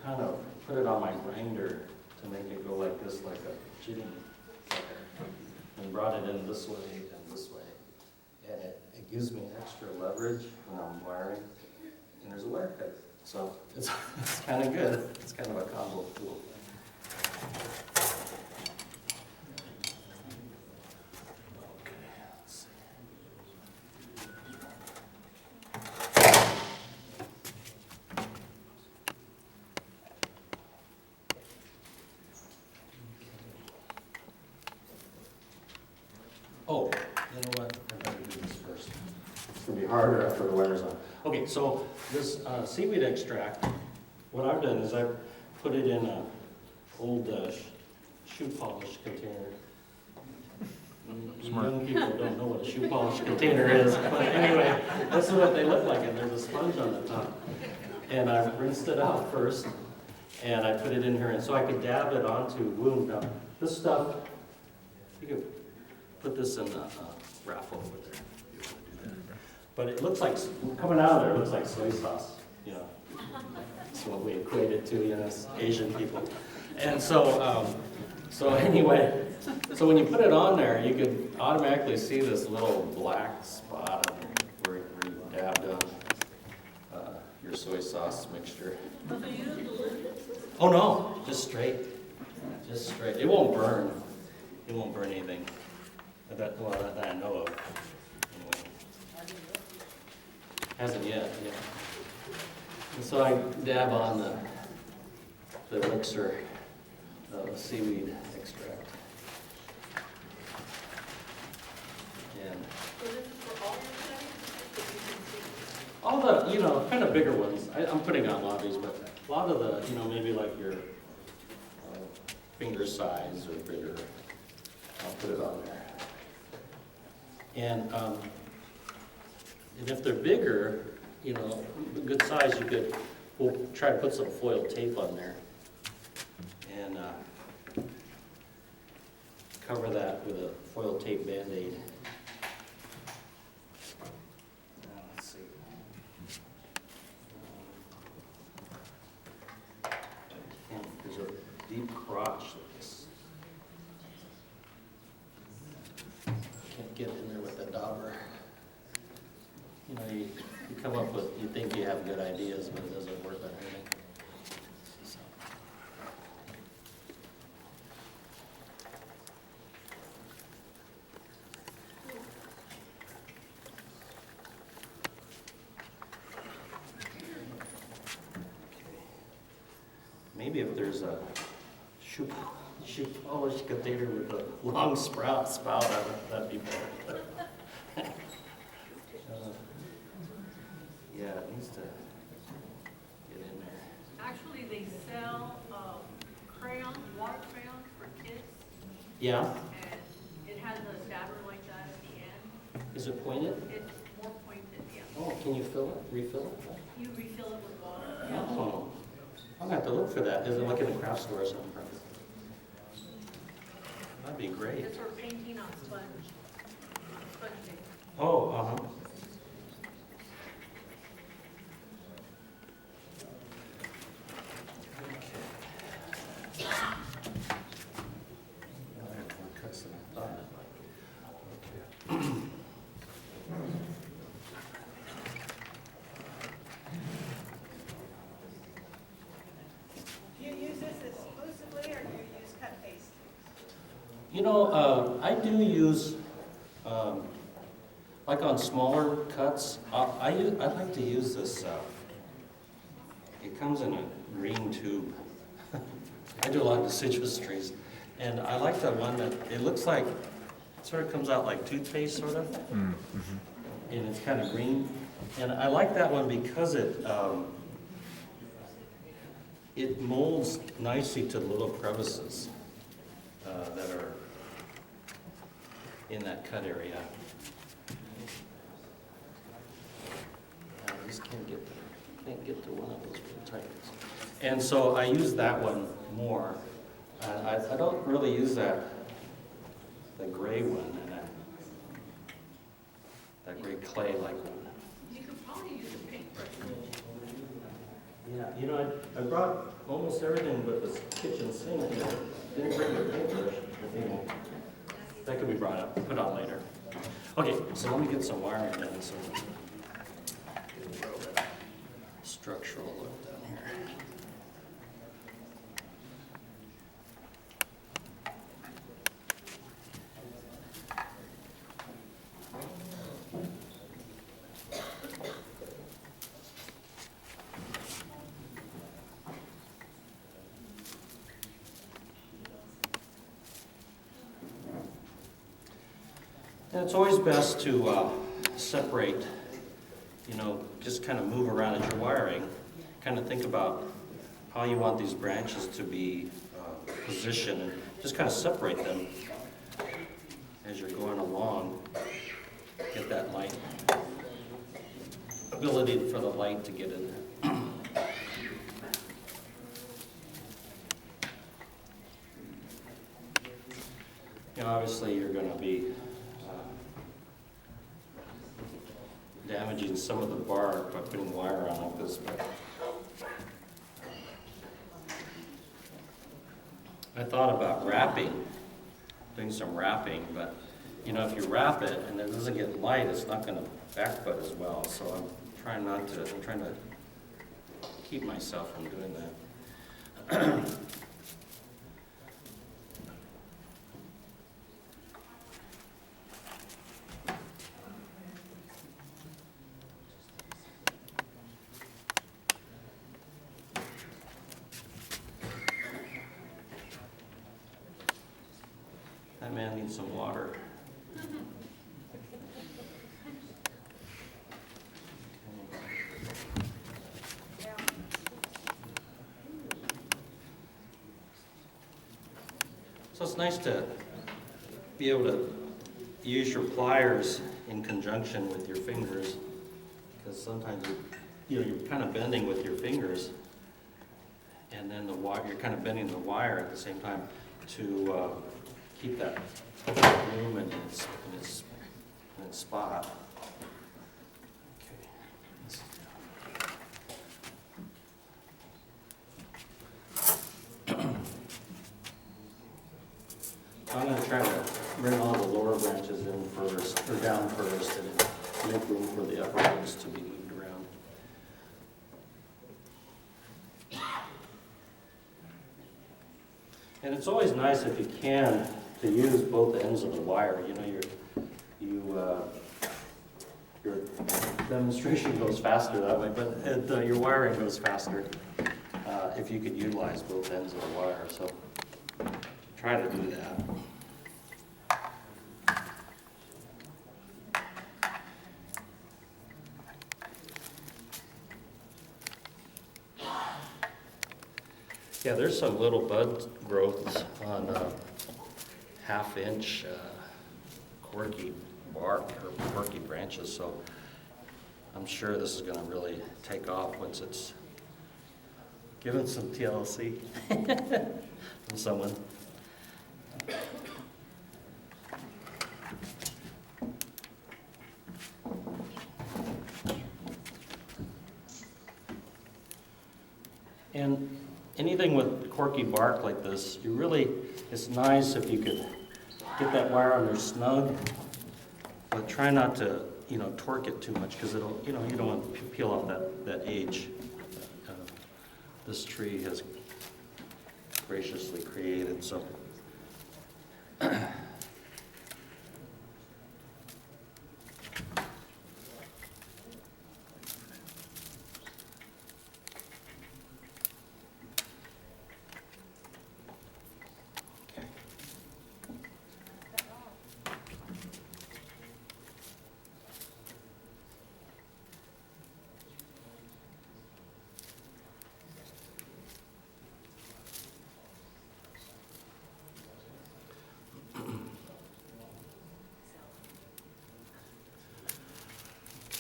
kind of put it on my grinder to make it go like this, like a jitting, and brought it in this way and this way. And it gives me extra leverage when I'm wiring, and there's a wire cut. So it's kind of good. It's kind of a combo tool. Oh, you know what? I better do this first. It's going to be harder after the wire's on. Okay, so this seaweed extract, what I've done is I've put it in a old shoe polish container. Young people don't know what a shoe polish container is, but anyway, this is what they look like, and there's a sponge on the top. And I rinsed it out first, and I put it in here, and so I could dab it onto wound. Now, this stuff, you could put this in the raffle over there. If you want to do that. But it looks like, coming out of there, it looks like soy sauce, you know. That's what we equate it to, you know, as Asian people. And so, so anyway, so when you put it on there, you could automatically see this little black spot on there where you dabbed on your soy sauce mixture. Oh no, just straight. Just straight. It won't burn. It won't burn anything. That I know of. Anyway. Hasn't yet, yeah. And so I dab on the elixir of seaweed extract. And So this is for all your settings? all the, you know, kind of bigger ones, I'm putting on lobbies, but a lot of the, you know, maybe like your finger size or bigger, I'll put it on there. And if they're bigger, you know, a good size, we'll try to put some foil tape on there and cover that with a foil tape Band-Aid. Now, let's see. There's a deep crotch like this. Can't get in there with a dauber. You know, you come up with, you think you have good ideas, but it doesn't work on everything. So. Maybe if there's a shoe polish container with a long spout on it, that'd be better. Yeah, it needs to get in there. Actually, they sell crayons, water crayons for kids, Yeah, and it has a dabber like that at the end. is it pointed? It's more pointed, yeah. Oh, can you fill it, refill it? You refill it with water. Oh, I'm gonna have to look for that. Is it like in a craft store or something? That'd be great. It's for painting on sponge paper. Oh, uh-huh. Do you use this exclusively, or do you use cut paste? You know, I do use, like on smaller cuts, I like to use this, it comes in a green tube. I do a lot of deciduous trees, and I like the one that, it looks like, it sort of comes out like toothpaste, sort of. And it's kind of green. And I like that one because it molds nicely to the little crevices that are in that cut area. I just can't get to one of those real tight ones. And so I use that one more. I don't really use the gray one, and that gray clay-like one. You could probably use a paintbrush. Yeah, you know, I brought almost everything but this kitchen sink. Didn't bring the paintbrush. That could be brought up, put on later. Okay, so let me get some wiring done so we can get a little bit structural look down here. And it's always best to separate just kind of move around as you're wiring, kind of think about how you want these branches to be positioned, and just kind of separate them as you're going along. Get that light, ability for the light to get in there. Obviously you're going to be damaging some of the bark by putting wire on like this, but I thought about wrapping, doing some wrapping, but if you wrap it and it doesn't get light, it's not going to back bud as well. So I'm trying to keep myself from doing that. That man needs some water. So it's nice to be able to use your pliers in conjunction with your fingers, because sometimes you're kind of bending with your fingers, and then you're kind of bending the wire at the same time to keep that room in its spot. I'm going to try to bring all the lower branches in first, or down first, and make room for the upper ones to be moved around. And it's always nice if you can to use both ends of the wire. Your demonstration goes faster that way, but your wiring goes faster if you could utilize both ends of the wire. So try to do that. Yeah, there's some little bud growths on half-inch corky bark or corky branches, so I'm sure this is going to really take off once it's given some TLC from someone. And anything with corky bark like this, it's nice if you could get that wire on there snug, but try not to, torque it too much, because it'll, you don't want to peel off that edge this tree has graciously created. So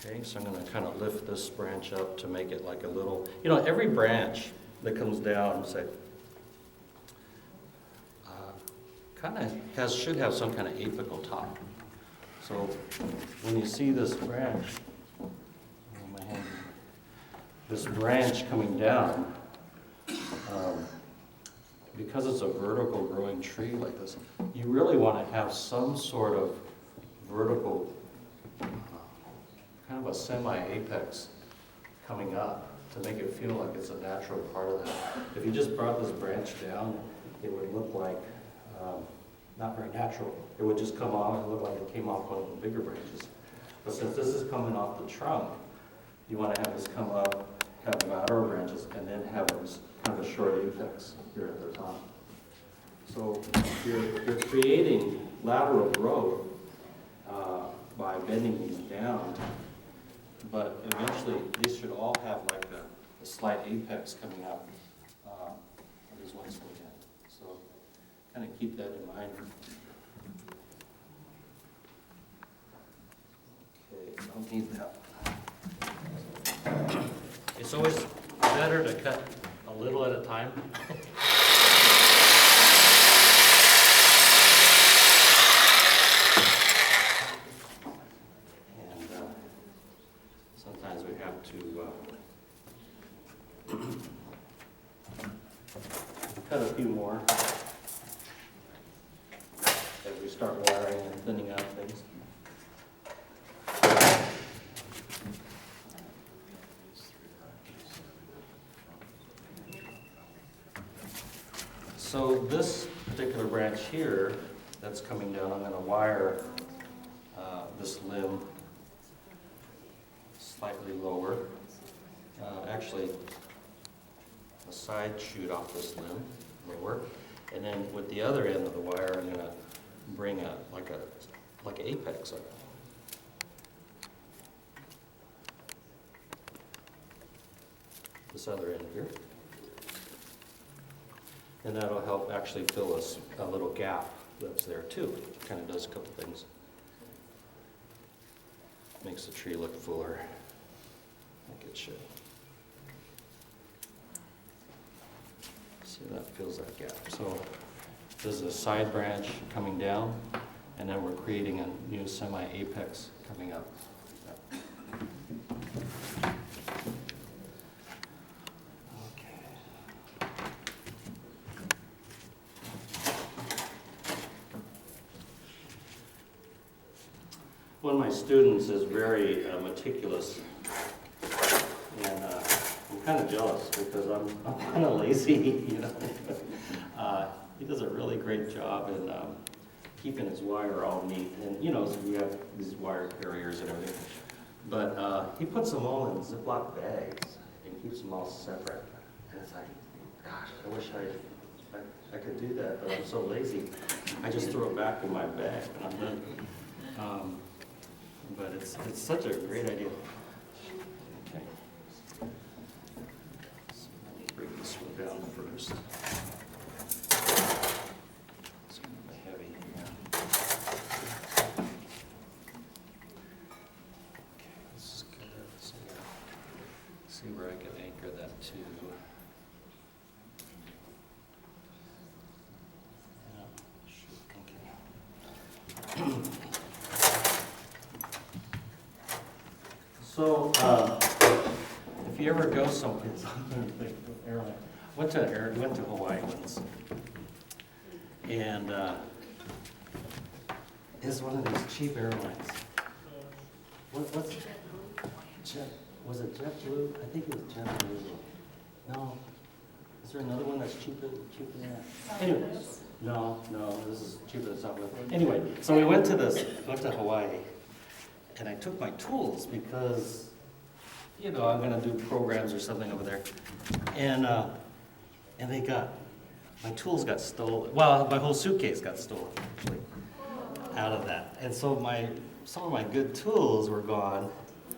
okay, so I'm going to kind of lift this branch up to make it like a little, every branch that comes down, say, should have some kind of apical top. So when you see this branch, this branch coming down, because it's a vertical growing tree like this, you really want to have some sort of vertical, kind of a semi-apex coming up to make it feel like it's a natural part of that. If you just brought this branch down, it would look like not very natural. It would just come off and look like it came off one of the bigger branches. But since this is coming off the trunk, you want to have this come up, have lateral branches, and then have this kind of a short apex here at the top. So you're creating lateral growth by bending these down, but eventually these should all have like a slight apex coming out. These ones will get. So kind of keep that in mind. Okay, I don't need that. It's always better to cut a little at a time. And sometimes we have to cut a few more as we start wiring and thinning out things. So this particular branch here that's coming down, I'm going to wire this limb slightly lower. Actually, a side shoot off this limb lower, and then with the other end of the wire, I'm going to bring like an apex up. This other end here. And that'll help actually fill a little gap that's there too. Kind of does a couple things. Makes the tree look fuller, like it should. See, that fills that gap. So this is a side branch coming down, and then we're creating a new semi-apex coming up. One of my students is very meticulous, and I'm kind of jealous because I'm kind of lazy, you know. He does a really great job in keeping his wire all neat, and you know, so we have these wire carriers and everything. But he puts them all in Ziploc bags and keeps them all separate. And it's like, gosh, I wish I could do that, but I'm so lazy. I just throw it back in my bag and I'm done. But it's such a great idea. Okay. So let me bring this one down first. It's kind of heavy here. Okay, this is good. So see where I can anchor that to. Yeah, shoot, okay. So, if you ever go someplace, went to Hawaii once, and it's one of these cheap airlines. What's Jet? Was it JetBlue? I think it was JetBlue. No, is there another one that's cheaper than that? Anyway, no, this is cheaper than Southwest. Anyway, so we went to Hawaii. And I took my tools because, you know, I'm going to do programs or something over there. And my tools got stolen. Well, my whole suitcase got stolen, actually, out of that. And so some of my good tools were gone.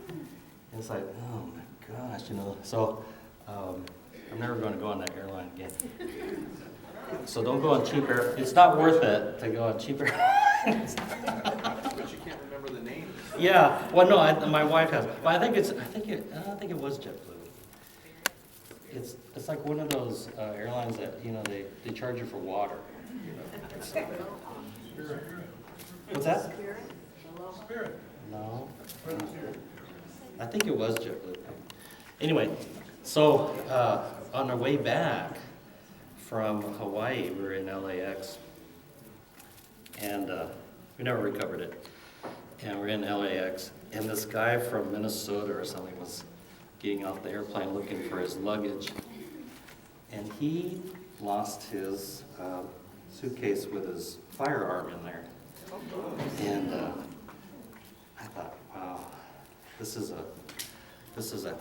And it's like, oh my gosh, you know. So I'm never going to go on that airline again. So don't go on cheap air. It's not worth it to go on cheap airlines. Yeah, well, no, my wife has, but I think it was JetBlue. It's like one of those airlines that, you know, they charge you for water. You know? What's that? Spirit. No. I think it was JetBlue. Anyway, so on our way back from Hawaii, we were in LAX, and we never recovered it. And we're in LAX, and this guy from Minnesota or something was getting off the airplane looking for his luggage, and he lost his suitcase with his firearm in there. And I thought, wow, this is a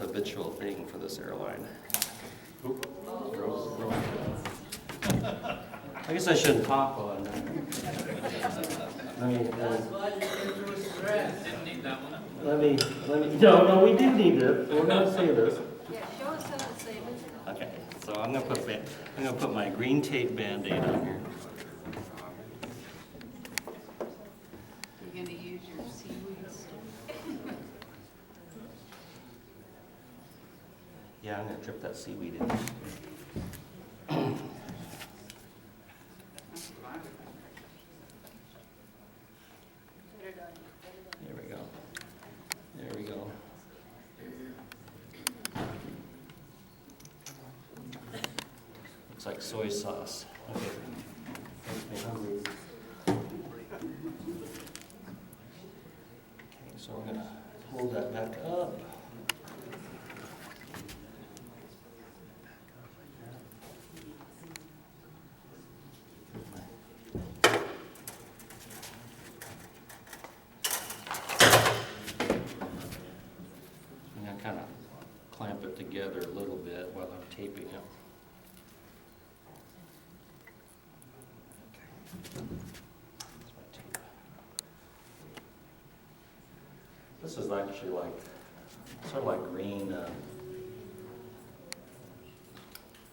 habitual thing for this airline. I guess I shouldn't talk on that. I mean, Didn't need that one. let me, no, we do need it. We're gonna say this. Yeah, show us how to save it. Okay, so I'm gonna put my green tape Band-Aid on here. You're gonna use your seaweeds. Yeah, I'm gonna drip that seaweed in. There we go. There we go. Looks like soy sauce. Okay. Makes me hungry. Okay, so we're gonna hold that back up. I'm gonna kind of clamp it together a little bit while I'm taping it. That's my tape. This is actually like, sort of like green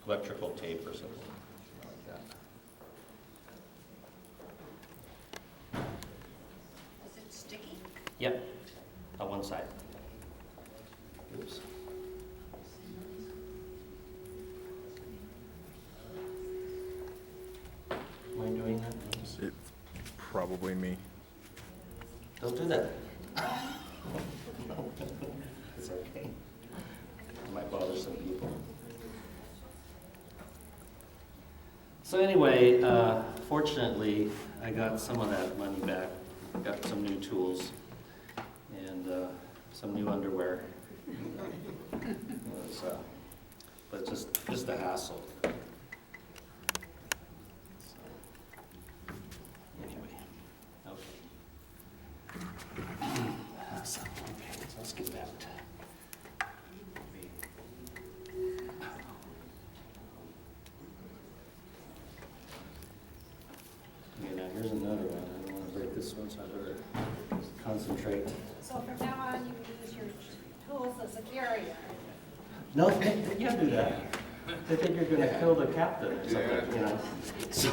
electrical tape or something like that. Is it sticky? Yep, on one side. Oops. Am I doing that? It's probably me. Don't do that. It's okay. It might bother some people. So anyway, fortunately, I got some of that money back. Got some new tools and some new underwear. It was, but just a hassle. So, anyway, okay. So let's get back to. Okay, now here's another one. I don't want to break this one, so I better concentrate. So from now on, you use your tools as a carrier. No, you can't do that. They think you're gonna kill the captain or something, you know? So,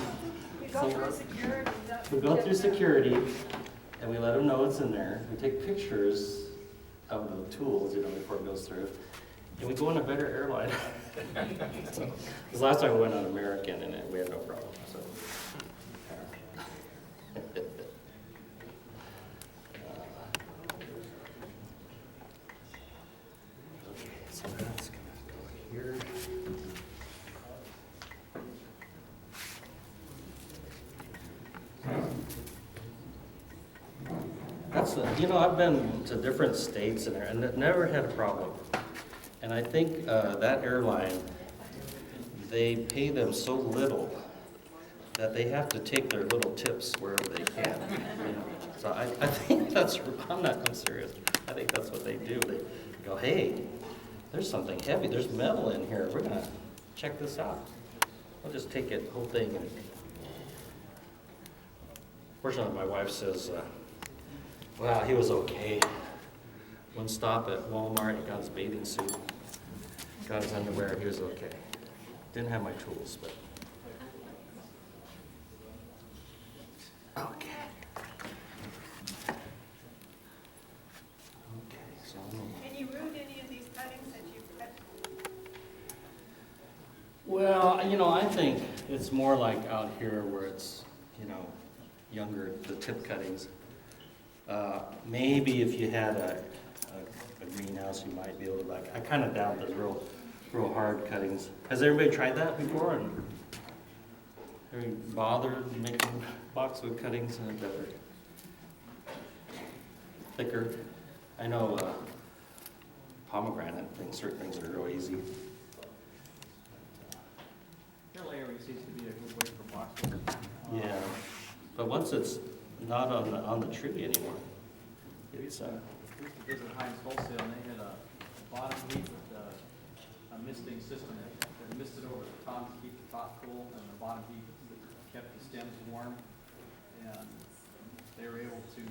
You go through security. we go through security, and we let them know it's in there. We take pictures of the tools, you know, before it goes through. And we go on a better airline. So, 'cause last time we went on American, and we had no problem, so. Okay, so that's gonna go here. That's, you know, I've been to different states and I've never had a problem. And I think that airline, they pay them so little that they have to take their little tips wherever they can. You know? So I think that's, I'm serious. I think that's what they do. They go, hey, there's something heavy, there's metal in here. We're gonna check this out. I'll just take it, whole thing. And fortunately, my wife says, wow, he was okay. One stop at Walmart, he got his bathing suit, got his underwear, he was okay. Didn't have my tools, but. Okay. Okay, so Can you root any of these cuttings that you've cut? well, you know, I think it's more like out here where it's, you know, younger, the tip cuttings. Maybe if you had a greenhouse, you might be able to, like, I kind of doubt the real hard cuttings. Has everybody tried that before? And have you bothered making boxwood cuttings and better, thicker? I know pomegranate things, certain things are real easy. Hair layering seems to be a good way for boxwood. Yeah, but once it's not on the tree anymore, it's We used to visit Heinz Wholesale, and they had a bottom heat with a misting system that misted over the top to keep the top cool, and the bottom heat kept the stems warm, and they were able to do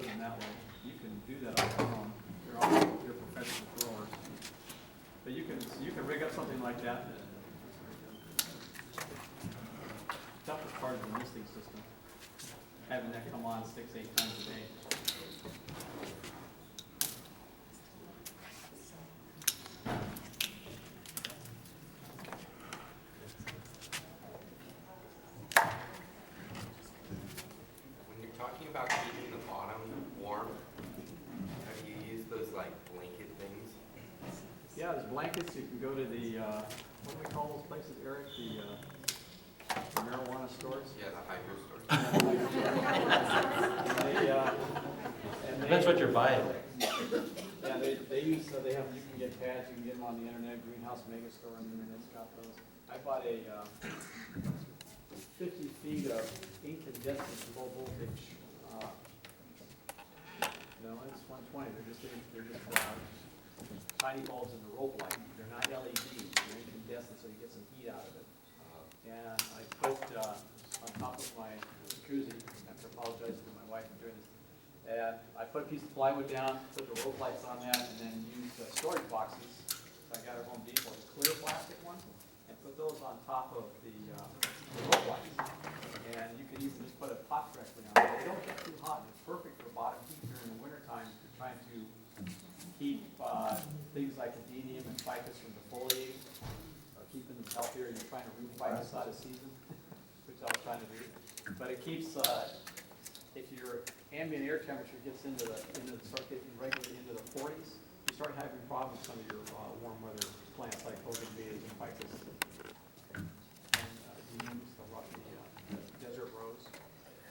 them that way. you can do that on your own. You're professional growers. But you can rig up something like that. Toughest part of the misting system, having that come on 6-8 times a day. When you're talking about keeping the bottom warm, have you used those like blanket things? Yeah, there's blankets. You can go to the, what do we call those places, Eric? The marijuana stores? Yeah, the hydro store. Depends what you're buying. Yeah, they use, they have, you can get pads, you can get them on the internet, Greenhouse Mega Store on the internet's got those. I bought a 50 feet of incandescent low voltage, no, it's 120, they're just tiny bulbs in the rope light. They're not LEDs, they're incandescent, so you get some heat out of it. And I put on top of my jacuzzi, I have to apologize to my wife for doing this. And I put a piece of plywood down, put the rope lights on that, and then used storage boxes. So I got at Home Depot, the clear plastic ones, and put those on top of the rope lights. And you can even just put a pot directly on it. They don't get too hot. It's perfect for bottom heat during the wintertime if you're trying to keep things like adenium and ficus from defoliating, or keeping them healthier. You're trying to root ficus out of season, which I was trying to do. But it keeps, if your ambient air temperature gets start getting regularly into the 40s, you start having problems with some of your warm weather plants like bougainvilleas and ficus and adeniums, the desert rose,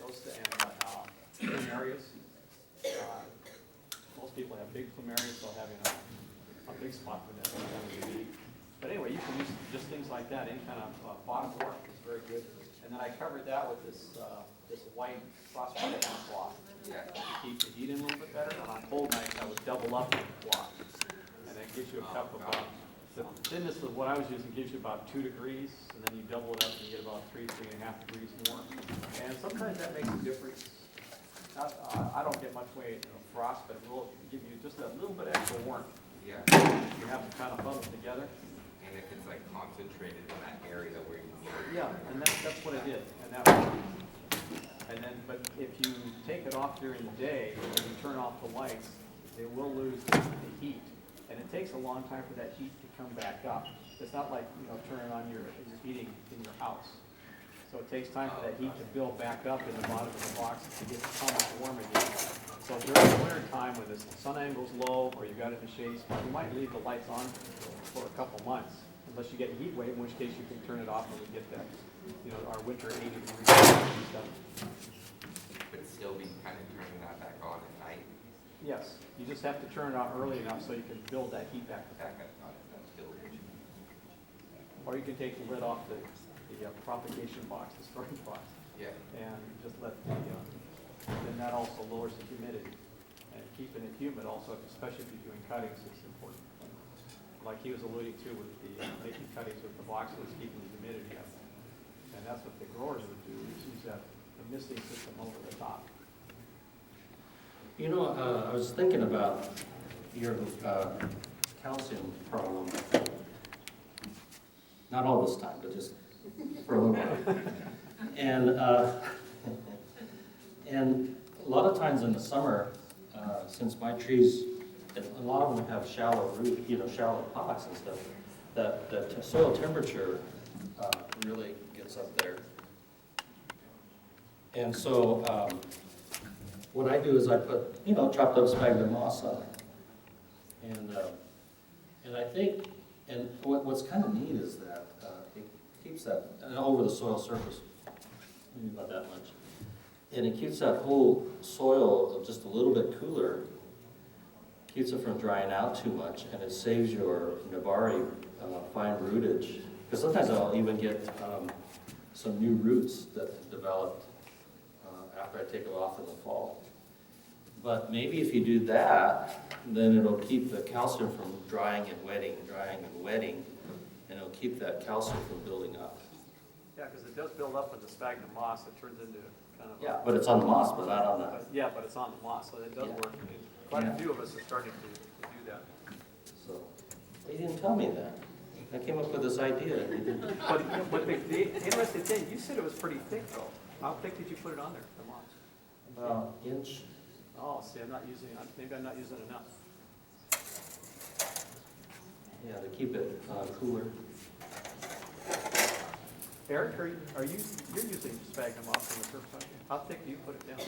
those and plumerias. Most people have big plumerias, so having a big spot for that is kind of unique. But anyway, you can use just things like that. Any kind of bottom warmth is very good. And then I covered that with this white frostbite cloth to keep the heat in a little bit better. And on cold nights, I would double up the cloth, and it gives you a cup of the thinness of what I was using gives you about 2 degrees, and then you double it up and you get about 3.5 degrees more. And sometimes that makes a difference. I don't get much weight frost, but it will give you just a little bit extra warmth. Yeah. You have to kind of huddle together. And if it's like concentrated in that area where you need it. Yeah, and that's what it did. But if you take it off during the day and you turn off the lights, they will lose the heat. And it takes a long time for that heat to come back up. It's not like, turning on your heating in your house. So it takes time for that heat to build back up in the bottom of the box to get the pump warm again. So during the winter time when the sun angle's low or you got it in the shady spot, you might leave the lights on for a couple months, unless you get a heat wave, in which case you can turn it off when we get that, our winter 80 degrees and stuff. But still be kind of turning that back on at night. Yes, you just have to turn it on early enough so you can build that heat back up. Back up on it, that's still rich. Or you can take the lid off the propagation box, the storage box, Yeah. and just let then that also lowers the humidity. And keeping it humid also, especially if you're doing cuttings, is important. Like he was alluding to with the making cuttings with the box, was keeping the humidity up. And that's what the growers would do, is use the misting system over the top. I was thinking about your calcium problem. Not all this time, but just for a little while. And a lot of times in the summer, since my trees, a lot of them have shallow root, shallow pots and stuff, that the soil temperature really gets up there. And so what I do is I put, chopped up sphagnum moss on it. And I think, and what's kind of neat is that it keeps that over the soil surface, maybe about that much. And it keeps that whole soil just a little bit cooler, keeps it from drying out too much, and it saves your nabari fine rootage. Because sometimes I'll even get some new roots that developed after I take them off in the fall. But maybe if you do that, then it'll keep the calcium from drying and wetting, and it'll keep that calcium from building up. Yeah, because it does build up with the sphagnum moss. It turns into kind of Yeah. But it's on the moss, but not on the, Yeah, but it's on the moss, so it does Yeah. work. Quite Yeah. a few of us are starting to do that. so. They didn't tell me that. I came up with this idea. They didn't. But the interesting thing, you said it was pretty thick though. How thick did you put it on there, the moss? About inch. Oh, see, maybe I'm not using enough. Yeah, to keep it cooler. Eric, you're using sphagnum moss on the first time. How thick do you put it down?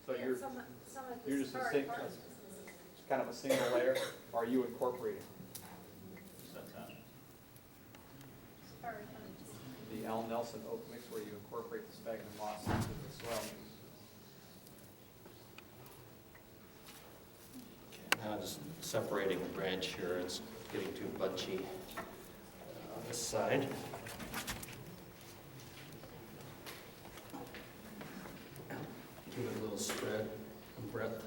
So you're just kind of a single layer, or are you incorporating? The Al Nelson oak mix where you incorporate the sphagnum moss into the soil. Now just separating the branch here, it's getting too bunchy on this side. Give it a little spread and breadth.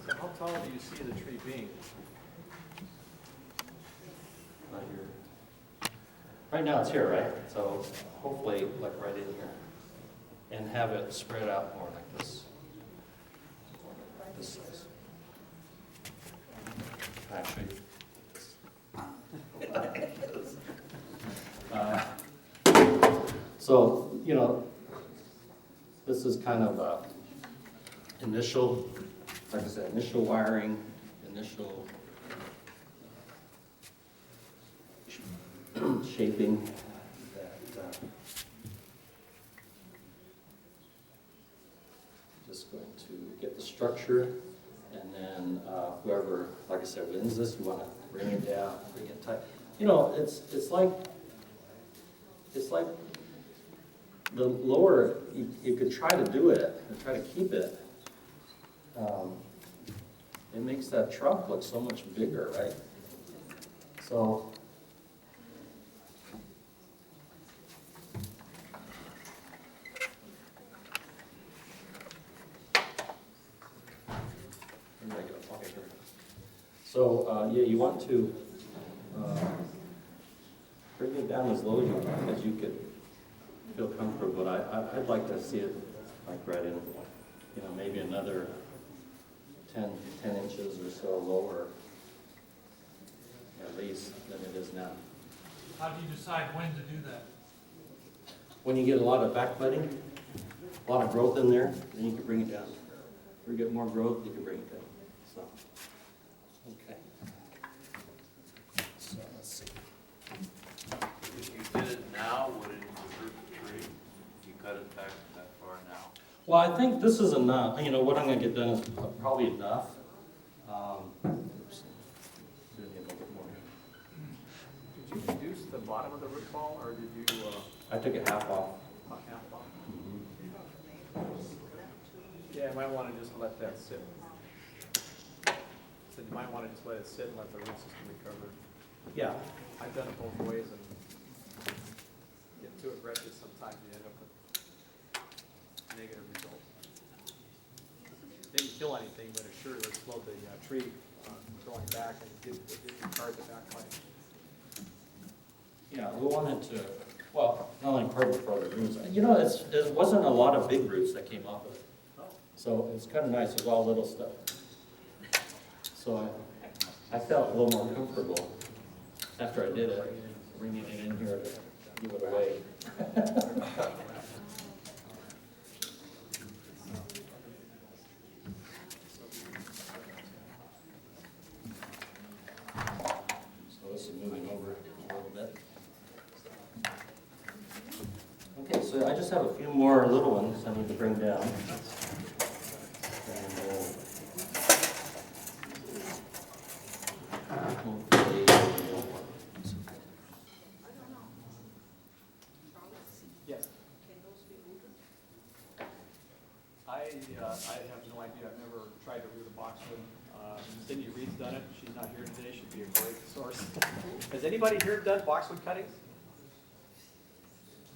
So how tall do you see the tree being? Right here. Right now it's here, right? So hopefully like right in here. And have it spread out more like this. More like this size. Actually. So, you know, this is kind of a initial, like I said, initial wiring, initial shaping that just going to get the structure, and then whoever, like I said, wins this, you want to bring it down, bring it tight. You know, it's like the lower you could try to do it and try to keep it. It makes that trunk look so much bigger, right? So. There we go. Okay, here. So, yeah, you want to bring it down as low as you could feel comfortable. But I'd like to see it like right in, you know, maybe another 10 inches or so lower, at least, than it is now. How do you decide when to do that? When you get a lot of back budding, a lot of growth in there, then you can bring it down. If you get more growth, you can bring it down. So, okay. So let's see. If you did it now, would it hurt the tree? If you cut it back that far now? Well, I think this is enough. You know, what I'm going to get done is probably enough. Oops. Do need a little bit more. Did you reduce the bottom of the root ball, or did you I took it half off. cut half off? Yeah, you might want to just let that sit. So you might want to just let it sit and let the root system recover. Yeah. I've done it both ways and get too aggressive sometimes you end up with negative result. Didn't kill anything, but it sure slowed the tree growing back, and it did retard the back line. Yeah, we wanted to, well, not only carve for the roots. You know, it wasn't a lot of big roots that came off of it. So it's kind of nice. It was all little stuff. So I felt a little more comfortable after I did it, bringing it in here to give it away. So this is moving over a little bit. Okay, so I just have a few more little ones I need to bring down. And, hopefully, Yes. I have no idea. I've never tried to root a boxwood. Cindy Reed's done it. She's not here today. She'd be a great source. Has anybody here done boxwood cuttings?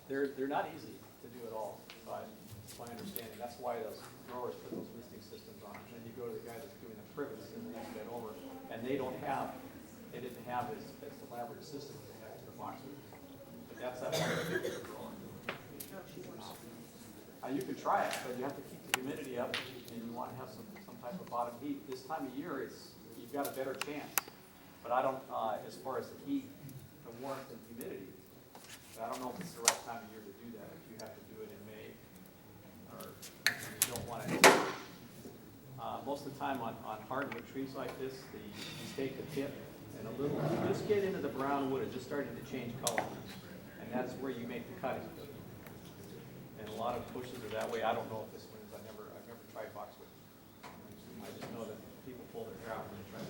They're not easy to do at all, that's my understanding. That's why those growers put those misting systems on. And then you go to the guy that's doing the privets in the next bed over, and they didn't have as elaborate a system as they have in the boxwood. But that's that. You can try it, but you have to keep the humidity up, and you want to have some type of bottom heat. This time of year, you've got a better chance. But I don't, as far as the heat, the warmth and humidity, I don't know if it's the right time of year to do that. If you have to do it in May, or you don't want to. Most of the time on hardwood trees like this, you take the tip and you just get into the brown wood, it's just starting to change color, and that's where you make the cutting. And a lot of bushes are that way. I don't know if this one is. I've never tried boxwood. I just know that people pull their hair out when they try to.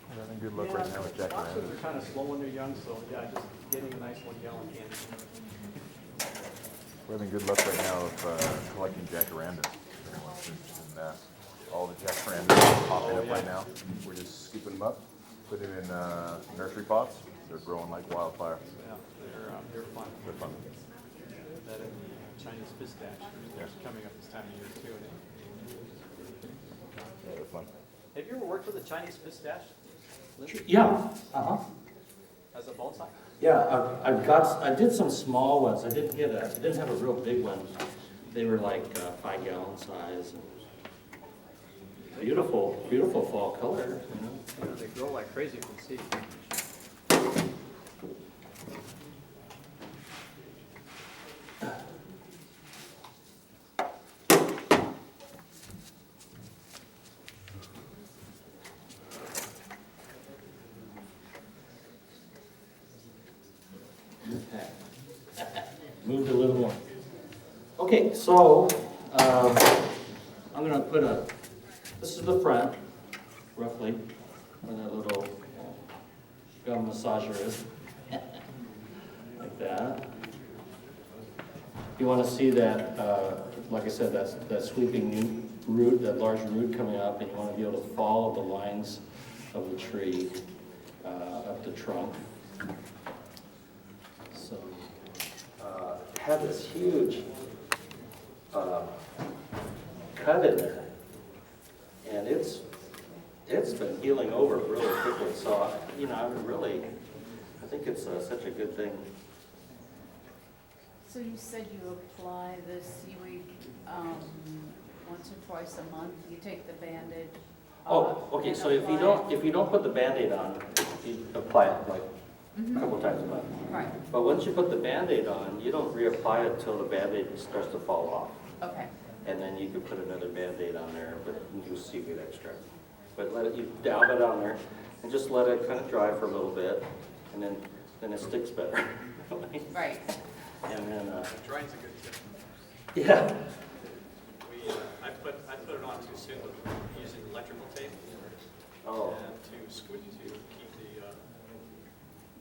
We're having a good look right now with jack Boxwoods are kind of slow when they're young, so yeah, just getting a nice 1 gallon can. We're having a good look right now of collecting jacarandas. And all the jacarandas popping up right now. We're just scooping them up, putting them in nursery pots. They're growing like wildfire. Yeah, they're fun. They're fun. That and the Chinese pistache, they're coming up this time of year too. Yeah, they're fun. Have you ever worked with a Chinese pistache? Lindsay? Yeah, As a bonsai? Yeah, I did some small ones. I didn't have a real big one. They were like 5 gallon size. Beautiful, beautiful fall color. Yeah, they grow like crazy from seed. Moved a little more. Okay, so I'm going to put this is the front, roughly, where that little gum massager is. Like that. You want to see that, like I said, that sweeping root, that large root coming up, and you want to be able to follow the lines of the tree up the trunk. So, have this huge cut in there, and it's been healing over really quickly. So, I think it's such a good thing. So you said you apply the seaweed once or twice a month. You take the Band-Aid off. Oh, okay. and So if you don't put the Band-Aid on, you apply it like a couple times a month. Right. But once you put the Band-Aid on, you don't reapply it until the Band-Aid starts to fall off. Okay. And then you can put another Band-Aid on there with new seaweed extract. But you dab it on there and just let it kind of dry for a little bit, and then it sticks better. Right. And then Drying's a good tip. yeah. I put it on too soon using electrical tape. Oh. And to keep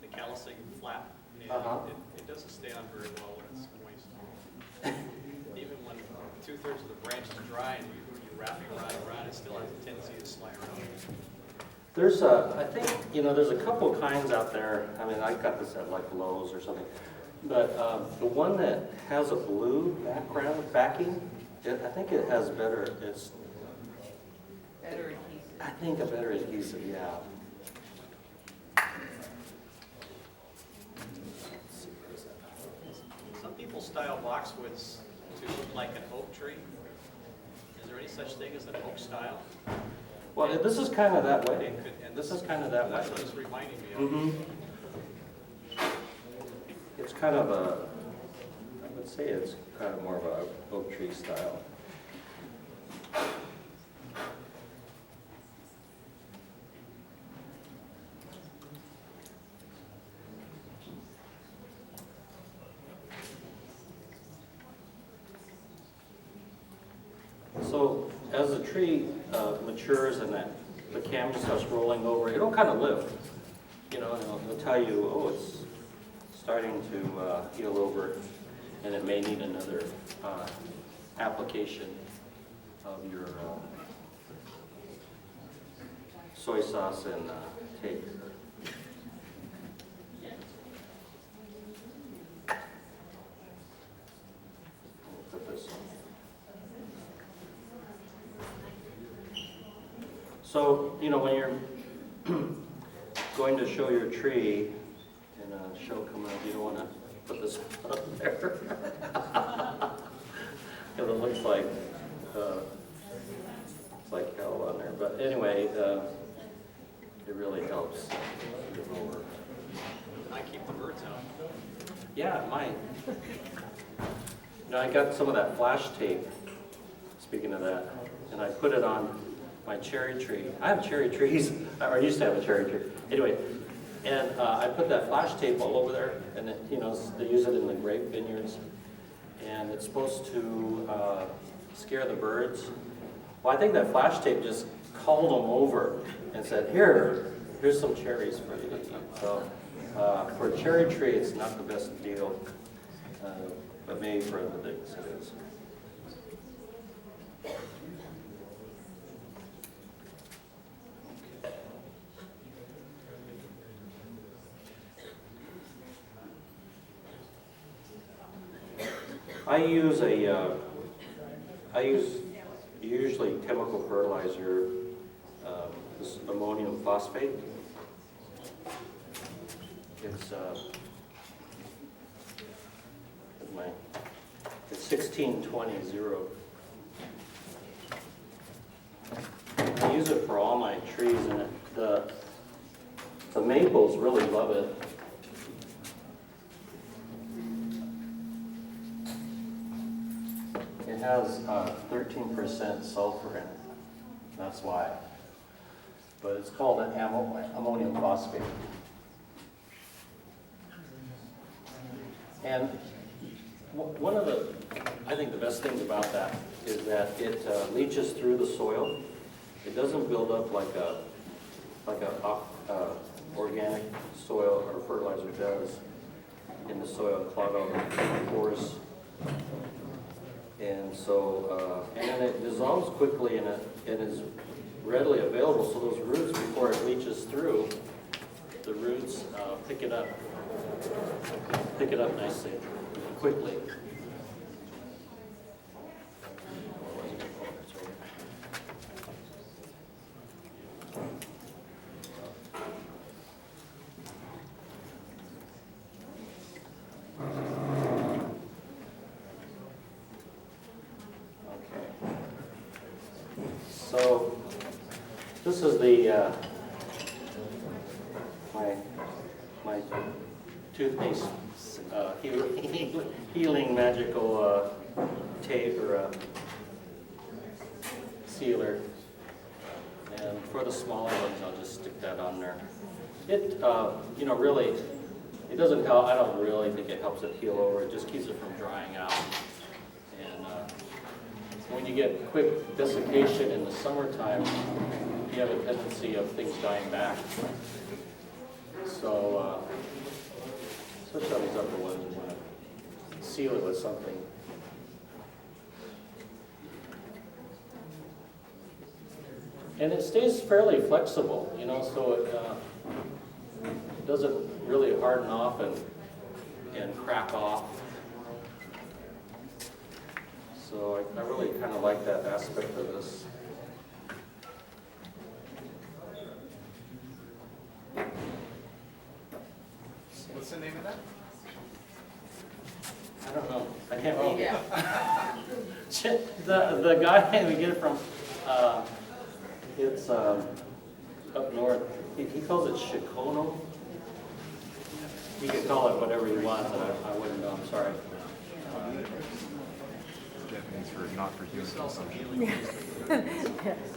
the callousing flat. And it doesn't stay on very well when it's moist. Even when 2/3 of the branch is dry and you're wrapping around, it still has a tendency to slide around. There's I think, there's a couple kinds out there. I mean, I got this at like Lowe's or something. But the one that has a blue backing, I think it has better Better adhesive. I think a better adhesive, yeah. Some people style boxwoods to look like an oak tree. Is there any such thing as an oak style? Well, this is kind of that way. And This is kind of that way. that's what it's reminding me of. It's kind of I would say it's kind of more of a oak tree style. So as the tree matures and the camera starts rolling over, it'll kind of lift. And it'll tell you, oh, it's starting to heal over, and it may need another application of your soy sauce and tape. Put this on. So, you know, when you're going to show your tree and a show coming up, you don't want to put this up there. Because it looks like, it's like hell on there. But anyway, it really helps get over. I keep the birds out. Yeah, it might. You know, I got some of that flash tape, speaking of that, and I put it on my cherry tree. I have cherry trees, or I used to have a cherry tree. Anyway, and I put that flash tape all over there, and it, you know, they use it in the grape vineyards, and it's supposed to scare the birds. Well, I think that flash tape just called them over and said, here's some cherries for you to eat. So for a cherry tree, it's not the best deal, but maybe for other things it is. I use usually chemical fertilizer, this ammonium phosphate. It's 1620. I use it for all my trees, and the maples really love it. It has 13% sulfur in it. That's why. But it's called an ammonium phosphate. And one of the, I think the best things about that is that it leaches through the soil. It doesn't build up like a organic soil or fertilizer does in the soil and clog all the pores. And so, and then it dissolves quickly and it is readily available. So those roots, before it leaches through, the roots pick it up nicely, quickly. So this is the my toothpaste healing magical tape or sealer, and for the smaller ones I'll just stick that on there. It you know, really it doesn't help. I don't really think it helps it heal over. It just keeps it from drying out. And when you get quick desiccation in the summertime, you have a tendency of things dying back. So, especially on these upper ones, you want to seal it with something. And it stays fairly flexible, you know, so it doesn't really harden off and crack off. So I really kind of like that aspect of this. What's the name of that? I don't know. I can't remember. The guy we get it from, it's up north. He calls it Shikono. You can call it whatever you want, but I wouldn't know. I'm sorry. Japanese for not for human consumption.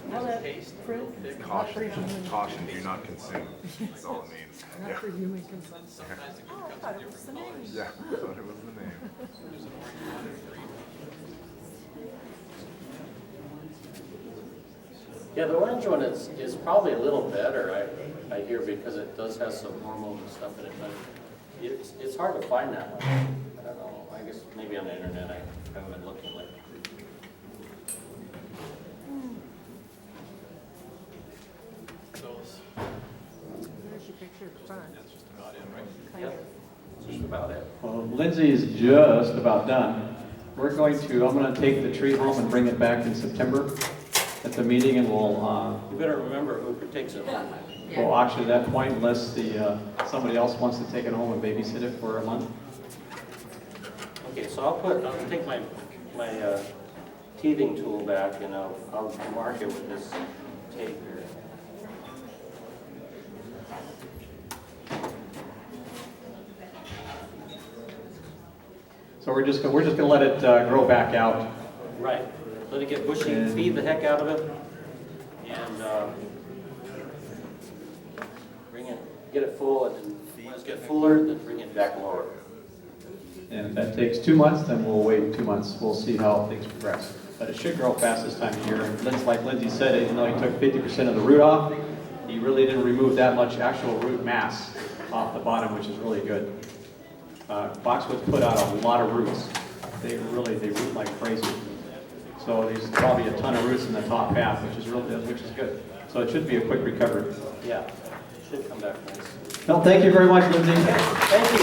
Well, that fruit is not for human. Caution, do not consume. That's all it means. Not for human consumption. Oh, I thought it was the name. Yeah, I thought it was the name. Yeah, the orange one is probably a little better, I hear, because it does have some hormone and stuff in it. But It's hard to find that one. I don't know, I guess maybe on the internet, I haven't been looking lately. Those, There's your picture of the front. that's just about it, right? Yep, just about it. Well, Lindsay is just about done. I'm going to take the tree home and bring it back in September at the meeting, and You better remember who takes it home. we'll auction at that point unless somebody else wants to take it home and babysit it for a month. Okay, so I'll take my teething tool back and I'll mark it with this tape here. So we're just going to let it grow back out. Right, let it get bushy, feed the heck out of it, and get it full, and then when it gets fuller, then bring it back lower. And if that takes 2 months, then we'll wait 2 months. We'll see how things progress. But it should grow fast this time of year. And like Lindsay said, even though he took 50% of the root off, he really didn't remove that much actual root mass off the bottom, which is really good. Boxwood put out a lot of roots. They root like crazy. So there's probably a ton of roots in the top half, which is good. So it should be a quick recovery. Yeah, it should come back nice. Well, thank you very much, Lindsay. Thank you.